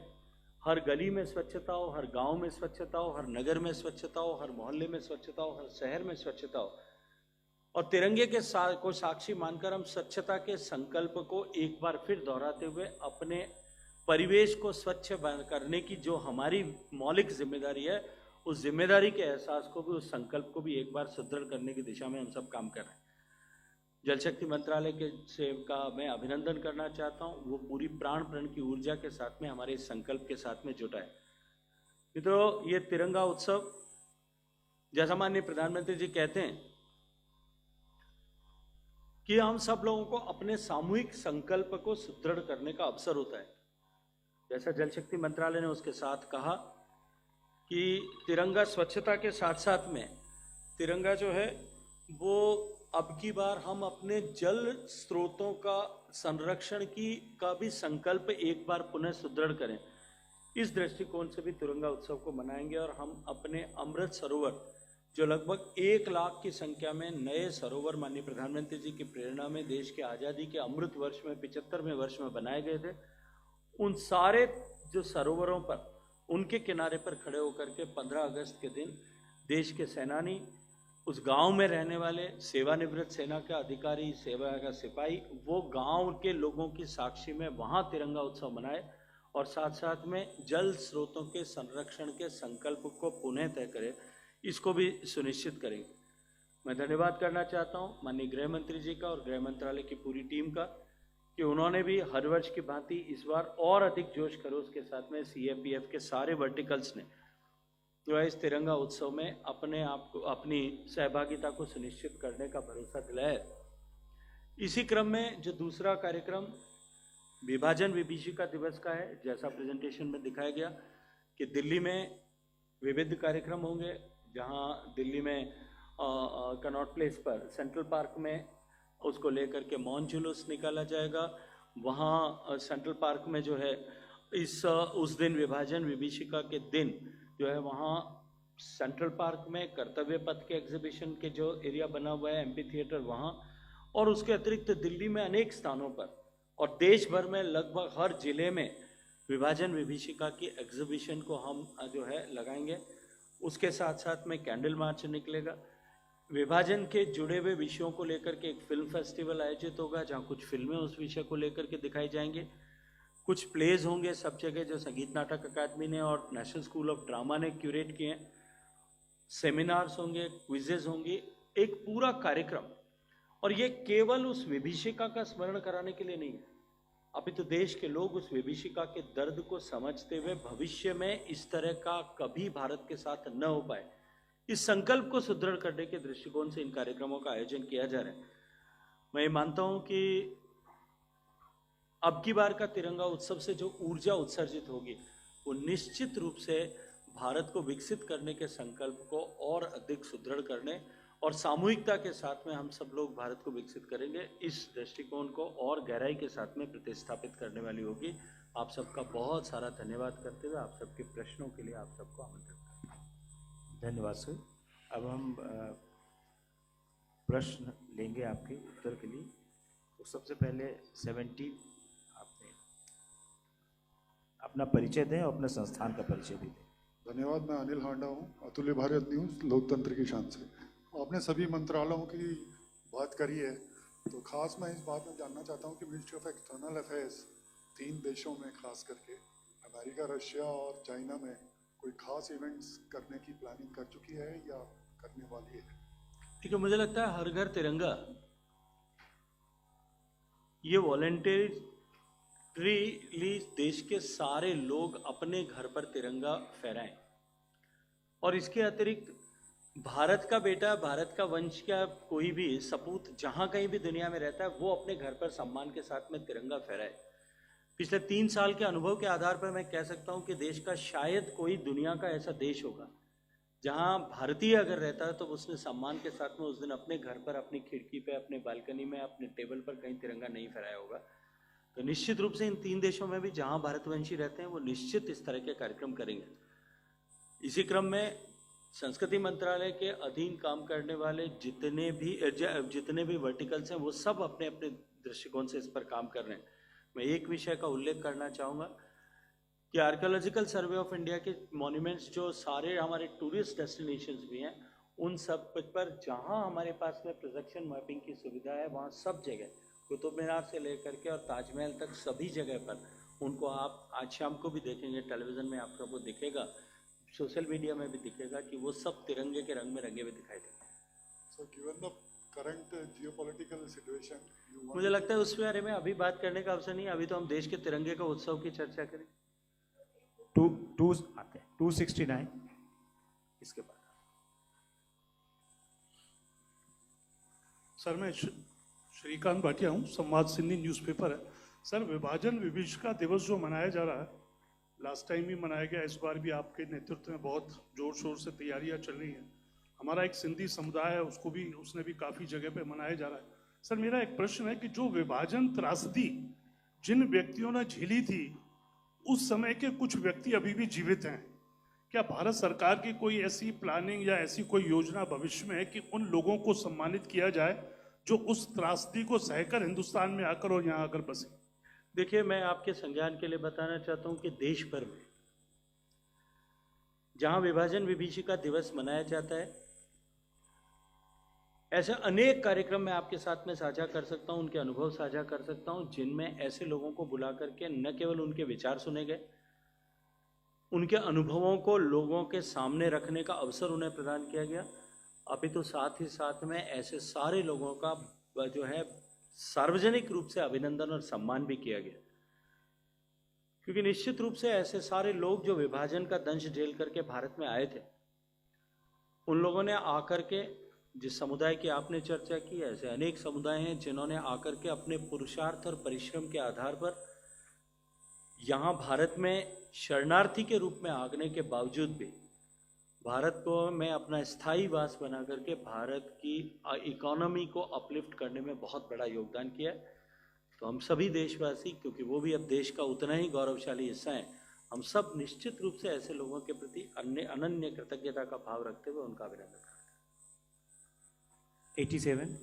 हर गली में स्वच्छता हो, हर गांव में स्वच्छता हो, हर नगर में स्वच्छता हो, हर मोहल्ले में स्वच्छता हो, हर शहर में स्वच्छता हो। और तिरंगे के को साक्षी मानकर हम स्वच्छता के संकल्प को एक बार फिर दोहराते हुए अपने परिवेश को स्वच्छ करने की जो हमारी मौलिक जिम्मेदारी है, उस जिम्मेदारी के एहसास को भी, उस संकल्प को भी एक बार सुदृढ़ करने की दिशा में हम सब काम कर रहे हैं। जल शक्ति मंत्रालय का मैं अभिनंदन करना चाहता हूँ। वो पूरी प्राण प्रण की ऊर्जा के साथ में हमारे इस संकल्प के साथ में जुटा है। मित्रों, ये तिरंगा उत्सव जैसा माननीय प्रधानमंत्री जी कहते हैं कि हम सब लोगों को अपने सामूहिक संकल्प को सुदृढ़ करने का अवसर होता है। जैसा जल शक्ति मंत्रालय ने उसके साथ कहा कि तिरंगा स्वच्छता के साथ साथ में तिरंगा जो है वो अब की बार हम अपने जल स्रोतों का संरक्षण का भी संकल्प एक बार पुनः सुदृढ़ करें। इस दृष्टिकोण से भी तिरंगा उत्सव को मनाएंगे और हम अपने अमृत सरोवर, जो लगभग 1 लाख की संख्या में नए सरोवर माननीय प्रधानमंत्री जी की प्रेरणा में देश के आज़ादी के अमृत वर्ष में 75वें वर्ष में बनाए गए थे, उन सारे जो सरोवरों पर उनके किनारे पर खड़े होकर के 15 अगस्त के दिन देश के सेनानी, उस गांव में रहने वाले सेवानिवृत्त सेना के अधिकारी, सेवा का सिपाही, वो गांव के लोगों की साक्षी में वहां तिरंगा उत्सव मनाए और साथ साथ में जल स्रोतों के संरक्षण के संकल्प को पुनः तय करें, इसको भी सुनिश्चित करेंगे। मैं धन्यवाद करना चाहता हूं माननीय गृह मंत्री जी का और गृह मंत्रालय की पूरी टीम का कि उन्होंने भी हर वर्ष की भांति इस बार और अधिक जोश खरोश के साथ में सीएपीएफ के सारे वर्टिकल्स ने जो है इस तिरंगा उत्सव में अपने आप को, अपनी सहभागिता को सुनिश्चित करने का भरोसा दिलाया। इसी क्रम में जो दूसरा कार्यक्रम विभाजन विभीषिका दिवस का है, जैसा प्रेजेंटेशन में दिखाया गया कि दिल्ली में विविध कार्यक्रम होंगे, जहां दिल्ली में कनॉट प्लेस पर सेंट्रल पार्क में उसको लेकर के मौन जुलूस निकाला जाएगा। वहाँ सेंट्रल पार्क में जो है उस दिन विभाजन विभीषिका के दिन जो है वहाँ सेंट्रल पार्क में कर्तव्य पथ के एग्जीबिशन के जो एरिया बना हुआ है, एमपी थिएटर, वहाँ और उसके अतिरिक्त दिल्ली में अनेक स्थानों पर और देश भर में लगभग हर जिले में विभाजन विभीषिका की एग्जीबिशन को हम जो है लगाएंगे। उसके साथ साथ में कैंडल मार्च निकलेगा। विभाजन के जुड़े हुए विषयों को लेकर के एक फिल्म फेस्टिवल आयोजित होगा जहां कुछ फिल्में उस विषय को लेकर के दिखाई जाएंगे। कुछ प्लेज होंगे सब जगह जो संगीत नाटक अकादमी ने और नेशनल स्कूल ऑफ ड्रामा ने क्यूरेट किए हैं। सेमिनार्स होंगे, क्विजेज होंगी, एक पूरा कार्यक्रम। और ये केवल उस विभीषिका का स्मरण कराने के लिए नहीं है, अभी तो देश के लोग उस विभीषिका के दर्द को समझते हुए भविष्य में इस तरह का कभी भारत के साथ न हो पाए, इस संकल्प को सुदृढ़ करने के दृष्टिकोण से इन कार्यक्रमों का आयोजन किया जा रहा है। मैं ये मानता हूं कि अब की बार का तिरंगा उत्सव से जो ऊर्जा उत्सर्जित होगी वो निश्चित रूप से भारत को विकसित करने के संकल्प को और अधिक सुदृढ़ करने और सामूहिकता के साथ में हम सब लोग भारत को विकसित करेंगे, इस दृष्टिकोण को और गहराई के साथ में प्रतिस्थापित करने वाली होगी। आप सबका बहुत सारा धन्यवाद करते हुए आप सबके प्रश्नों के लिए आप सबको आमंत्रित करते हैं।
धन्यवाद सर। अब हम प्रश्न लेंगे आपके उत्तर के लिए। तो सबसे पहले 70 आपने अपना परिचय दें और अपने संस्थान का परिचय भी दें।
धन्यवाद। मैं अनिल हांडा हूँ, अतुल्य भारत न्यूज़, लोकतंत्र की शान से। आपने सभी मंत्रालयों की बात करी है, तो खास मैं इस बात में जानना चाहता हूँ कि मिनिस्ट्री ऑफ एक्सटर्नल अफेयर्स 3 देशों में, खास करके अमेरिका, रशिया और चाइना में कोई खास इवेंट्स करने की प्लानिंग कर चुकी है या करने वाली है?
ठीक है, मुझे लगता है हर घर तिरंगा ये वॉलंटरीली देश के सारे लोग अपने घर पर तिरंगा फहराएं। और इसके अतिरिक्त भारत का बेटा, भारत का वंश का कोई भी सपूत जहां कहीं भी दुनिया में रहता है वो अपने घर पर सम्मान के साथ में तिरंगा फहराए। पिछले 3 साल के अनुभव के आधार पर मैं कह सकता हूं कि देश का शायद कोई दुनिया का ऐसा देश होगा जहां भारतीय अगर रहता है तो उसने सम्मान के साथ में उस दिन अपने घर पर, अपनी खिड़की पे, अपने बालकनी में, अपने टेबल पर कहीं तिरंगा नहीं फहराया होगा। तो निश्चित रूप से इन 3 देशों में भी जहां भारतवंशी रहते हैं वो निश्चित इस तरह के कार्यक्रम करेंगे। इसी क्रम में संस्कृति मंत्रालय के अधीन काम करने वाले जितने भी वर्टिकल्स हैं वो सब अपने अपने दृष्टिकोण से इस पर काम कर रहे हैं। मैं एक विषय का उल्लेख करना चाहूँगा कि आर्कियोलॉजिकल सर्वे ऑफ इंडिया के मॉन्यूमेंट्स जो सारे हमारे टूरिस्ट डेस्टिनेशंस भी हैं उन सब पर जहाँ हमारे पास में प्रोजेक्शन मैपिंग की सुविधा है वहाँ सब जगह कुतुब मीनार से लेकर के और ताजमहल तक सभी जगह पर उनको आप आज शाम को भी देखेंगे, टेलीविज़न में आपको वो दिखेगा, सोशल मीडिया में भी दिखेगा कि वो सब तिरंगे के रंग में रंगे हुए दिखाई देंगे।
So given the current geopolitical situation,
मुझे लगता है उस बारे में अभी बात करने का अवसर नहीं, अभी तो हम देश के तिरंगे का उत्सव की चर्चा करें।
269 इसके बाद।
सर मैं श्रीकांत भाटिया हूँ, संवाद सिंधी न्यूज़पेपर है। सर विभाजन विभीषिका दिवस जो मनाया जा रहा है, लास्ट टाइम भी मनाया गया, इस बार भी आपके नेतृत्व में बहुत जोर शोर से तैयारियां चल रही हैं। हमारा एक सिंधी समुदाय है, उसने भी काफ़ी जगह पे मनाया जा रहा है। सर मेरा एक प्रश्न है कि जो विभाजन त्रासदी जिन व्यक्तियों ने झेली थी उस समय के कुछ व्यक्ति अभी भी जीवित हैं, क्या भारत सरकार की कोई ऐसी प्लानिंग या ऐसी कोई योजना भविष्य में है कि उन लोगों को सम्मानित किया जाए जो उस त्रासदी को सहकर हिंदुस्तान में आकर और यहाँ आकर बसे?
देखिए, मैं आपके संज्ञान के लिए बताना चाहता हूँ कि देश भर में जहाँ विभाजन विभीषिका दिवस मनाया जाता है ऐसे अनेक कार्यक्रम मैं आपके साथ में साझा कर सकता हूँ, उनके अनुभव साझा कर सकता हूँ, जिनमें ऐसे लोगों को बुला करके न केवल उनके विचार सुने गए, उनके अनुभवों को लोगों के सामने रखने का अवसर उन्हें प्रदान किया गया, अभी तो साथ ही साथ में ऐसे सारे लोगों का जो है सार्वजनिक रूप से अभिनंदन और सम्मान भी किया गया। क्योंकि निश्चित रूप से ऐसे सारे लोग जो विभाजन का दंश झेल करके भारत में आए थे, उन लोगों ने आकर के, जिस समुदाय की आपने चर्चा की, ऐसे अनेक समुदाय हैं जिन्होंने आकर के अपने पुरुषार्थ और परिश्रम के आधार पर यहाँ भारत में शरणार्थी के रूप में आने के बावजूद भी भारत को में अपना स्थायी वास बना करके भारत की इकोनॉमी को अपलिफ्ट करने में बहुत बड़ा योगदान किया है। तो हम सभी देशवासी, क्योंकि वो भी अब देश का उतना ही गौरवशाली हिस्सा है, हम सब निश्चित रूप से ऐसे लोगों के प्रति अनन्य कृतज्ञता का भाव रखते हुए उनका अभिनंदन करते हैं।
87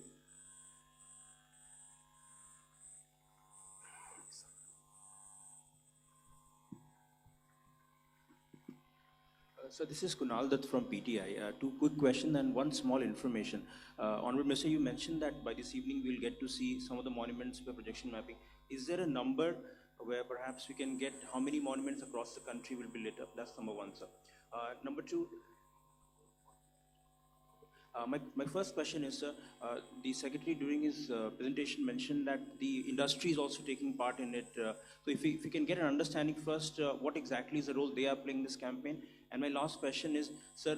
So this is Kunal Dutt from PTI. Two quick questions and one small information. Honorable Minister, you mentioned that by this evening we'll get to see some of the monuments by projection mapping. Is there a number where perhaps we can get how many monuments across the country will be lit up? That's number one, sir. Number two, my first question is, sir, the Secretary during his presentation mentioned that the industry is also taking part in it. So if we can get an understanding first, what exactly is the role they are playing in this campaign? And my last question is, sir,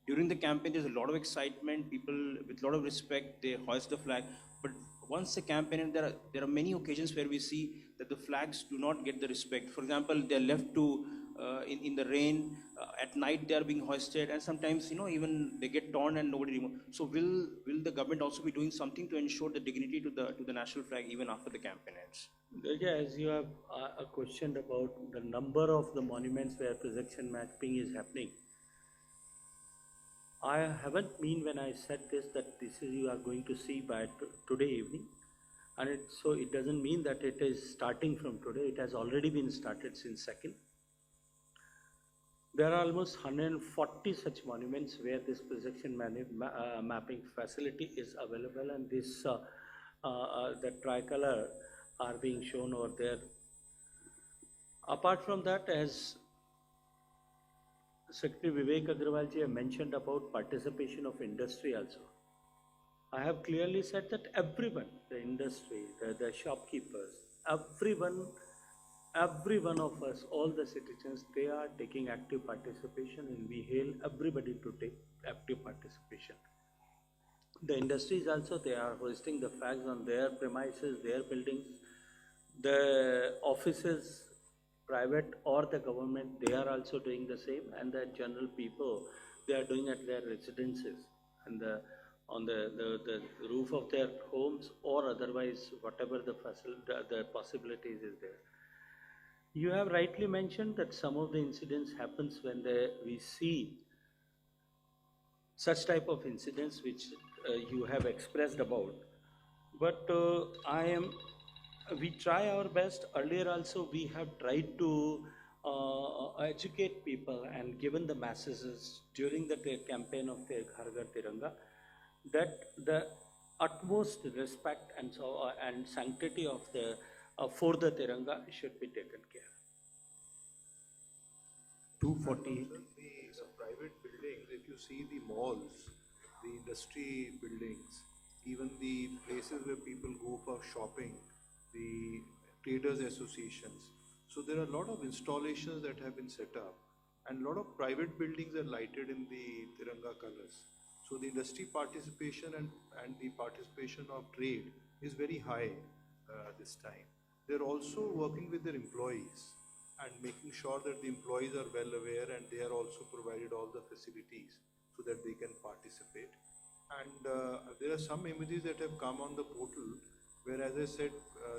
during the campaign there's a lot of excitement, people with a lot of respect, they hoist the flag. But once the campaign ends, there are many occasions where we see that the flags do not get the respect. For example, they're left to in the rain, at night they are being hoisted, and sometimes even they get torn and nobody removes. So will the government also be doing something to ensure the dignity to the national flag even after the campaign ends?
As you have questioned about the number of the monuments where projection mapping is happening, I haven't mean when I said this that this is you are going to see by today evening, and it doesn't mean that it is starting from today. It has already been started since second. There are almost 140 such monuments where this projection mapping facility is available, and this the tricolor are being shown over there. Apart from that, as Secretary Vivek Agrawal ji mentioned about participation of industry also, I have clearly said that everyone, the industry, the shopkeepers, every one of us, all the citizens, they are taking active participation, and we hail everybody to take active participation. The industries also, they are hoisting the flags on their premises, their buildings. The offices, private or the government, they are also doing the same, and the general people, they are doing at their residences and on the roof of their homes, or otherwise whatever the possibilities is there. You have rightly mentioned that some of the incidents happens when we see such type of incidents which you have expressed about. But we try our best. Earlier also we have tried to educate people and given the messages during the campaign of the Har Ghar Tiranga that the utmost respect and sanctity of the for the Tiranga should be taken care. 240.
The private buildings, if you see the malls, the industry buildings, even the places where people go for shopping, the traders associations. So there are a lot of installations that have been set up, and a lot of private buildings are lighted in the Tiranga colors. So the industry participation and the participation of trade is very high this time. They're also working with their employees and making sure that the employees are well aware, and they are also provided all the facilities so that they can participate. And there are some images that have come on the portal where, as I said,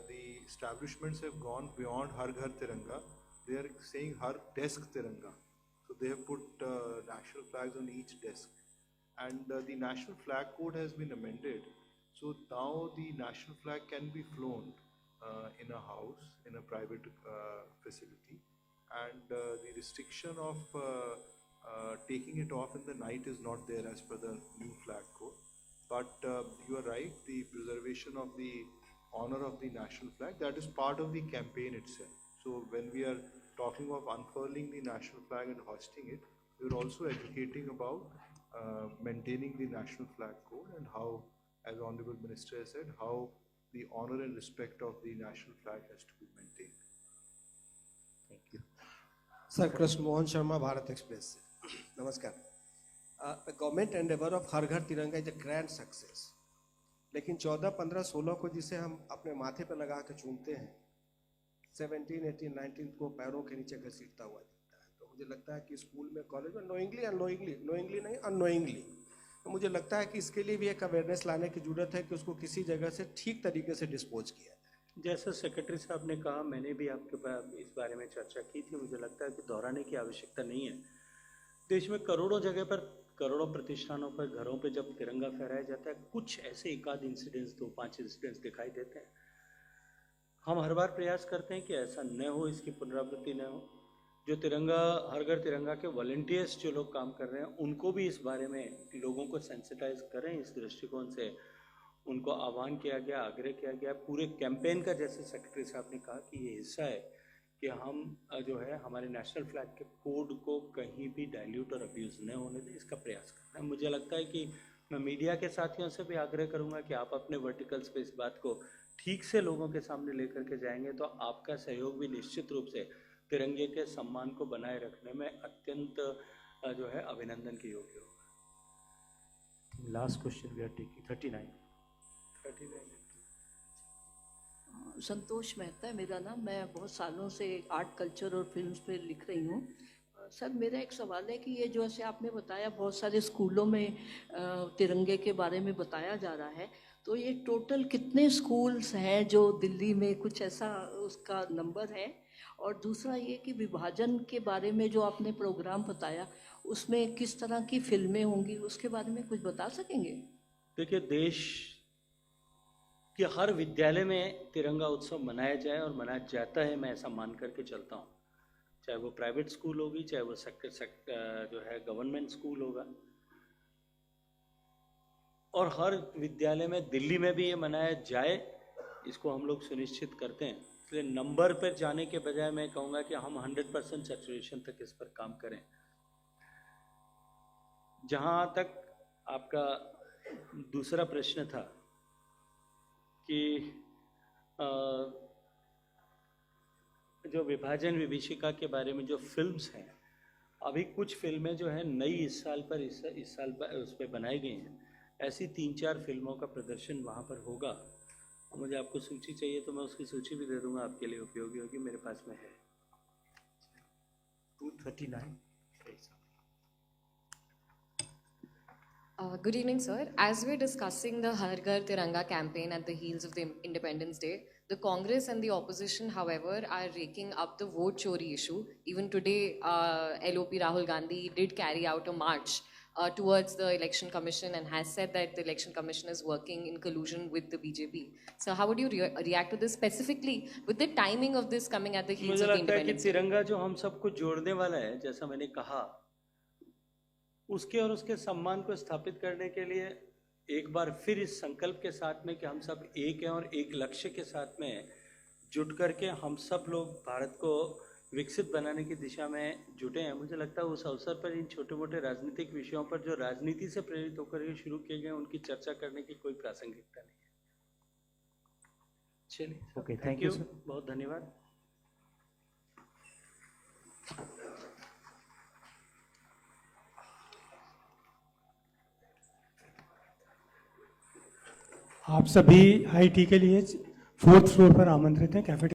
the establishments have gone beyond Har Ghar Tiranga. They are saying Har Desk Tiranga. So they have put national flags on each desk. And the national flag code has been amended. So now the national flag can be flown in a house, in a private facility. And the restriction of taking it off in the night is not there as per the new flag code. But you are right, the preservation of the honor of the national flag, that is part of the campaign itself. So when we are talking of unfurling the national flag and hoisting it, we are also educating about maintaining the national flag code and how, as Honorable Minister has said, how the honor and respect of the national flag has to be maintained.
Thank you. Sir, Krishna Mohan Sharma, Bharat Express. Namaskar. The government endeavor of Har Ghar Tiranga is a grand success. लेकिन 14, 15, 16 को जिसे हम अपने माथे पर लगा के चूमते हैं, 17, 18, 19 को पैरों के नीचे घसीटता हुआ दिखता है. तो मुझे लगता है कि स्कूल में, कॉलेज में नोइंगली नहीं, अनोइंगली, तो मुझे लगता है कि इसके लिए भी एक अवेयरनेस लाने की जरूरत है कि उसको किसी जगह से ठीक तरीके से डिस्पोज किया जाए.
जैसा सेक्रेटरी साहब ने कहा, मैंने भी आपके पास इस बारे में चर्चा की थी. मुझे लगता है कि दोहराने की आवश्यकता नहीं है. देश में करोड़ों जगह पर, करोड़ों प्रतिष्ठानों पर, घरों पे जब तिरंगा फहराया जाता है, कुछ ऐसे एकाध इंसिडेंट्स, 2-5 इंसिडेंट्स दिखाई देते हैं. हम हर बार प्रयास करते हैं कि ऐसा न हो, इसकी पुनरावृत्ति न हो. जो तिरंगा हर घर तिरंगा के वॉलंटियर्स जो लोग काम कर रहे हैं उनको भी इस बारे में लोगों को सेंसिटाइज करें, इस दृष्टिकोण से उनको आह्वान किया गया, आग्रह किया गया। पूरे कैंपेन का जैसे सेक्रेटरी साहब ने कहा कि ये हिस्सा है कि हम जो है हमारे नेशनल फ्लैग के कोड को कहीं भी डाइल्यूट और अब्यूज़ न होने दें, इसका प्रयास करना है। मुझे लगता है कि मैं मीडिया के साथियों से भी आग्रह करूंगा कि आप अपने वर्टिकल्स पे इस बात को ठीक से लोगों के सामने लेकर के जाएंगे तो आपका सहयोग भी निश्चित रूप से तिरंगे के सम्मान को बनाए रखने में अत्यंत जो है अभिनंदन के योग्य होगा।
Last question we are taking 39।
Santosh Mehta है मेरा नाम। मैं बहुत सालों से आर्ट कल्चर और फिल्म्स पे लिख रही हूँ। सर मेरा एक सवाल है कि ये जो ऐसे आपने बताया बहुत सारे स्कूलों में तिरंगे के बारे में बताया जा रहा है, तो ये टोटल कितने स्कूल्स हैं जो दिल्ली में, कुछ ऐसा उसका नंबर है? और दूसरा ये कि विभाजन के बारे में जो आपने प्रोग्राम बताया उसमें किस तरह की फिल्में होंगी, उसके बारे में कुछ बता सकेंगे?
देखिए, देश कि हर विद्यालय में तिरंगा उत्सव मनाया जाए और मनाया जाता है, मैं ऐसा मान करके चलता हूँ। चाहे वो प्राइवेट स्कूल होगी, चाहे वो जो है गवर्नमेंट स्कूल होगा, और हर विद्यालय में दिल्ली में भी ये मनाया जाए, इसको हम लोग सुनिश्चित करते हैं। इसलिए नंबर पर जाने के बजाय मैं कहूँगा कि हम 100% सैचुरेशन तक इस पर काम करें। जहाँ तक आपका दूसरा प्रश्न था कि जो विभाजन विभीषिका के बारे में जो फिल्म्स हैं, अभी कुछ फिल्में जो हैं नई इस साल उस पर बनाई गई हैं। ऐसी 3-4 फिल्मों का प्रदर्शन वहाँ पर होगा। मुझे आपको सूची चाहिए तो मैं उसकी सूची भी दे दूँगा, आपके लिए उपयोगी होगी, मेरे पास में है।
239।
Good evening, sir. As we're discussing the Har Ghar Tiranga campaign at the heels of the Independence Day, the Congress and the opposition, however, are raking up the vote chori issue. Even today, LOP Rahul Gandhi did carry out a march towards the Election Commission and has said that the Election Commission is working in collusion with the BJP. So how would you react to this, specifically with the timing of this coming at the heels of the Independence Day?
मुझे लगता है कि तिरंगा जो हम सबको जोड़ने वाला है, जैसा मैंने कहा, उसके और उसके सम्मान को स्थापित करने के लिए एक बार फिर इस संकल्प के साथ में कि हम सब एक हैं और एक लक्ष्य के साथ में जुट करके हम सब लोग भारत को विकसित बनाने की दिशा में जुटे हैं। मुझे लगता है उस अवसर पर इन छोटे मोटे राजनीतिक विषयों पर जो राजनीति से प्रेरित होकर के शुरू किए गए उनकी चर्चा करने की कोई प्रासंगिकता नहीं है। चलिए,
ओके, थैंक यू,
बहुत धन्यवाद।
आप सभी IT के लिए 4th फ्लोर पर आमंत्रित हैं। कैफे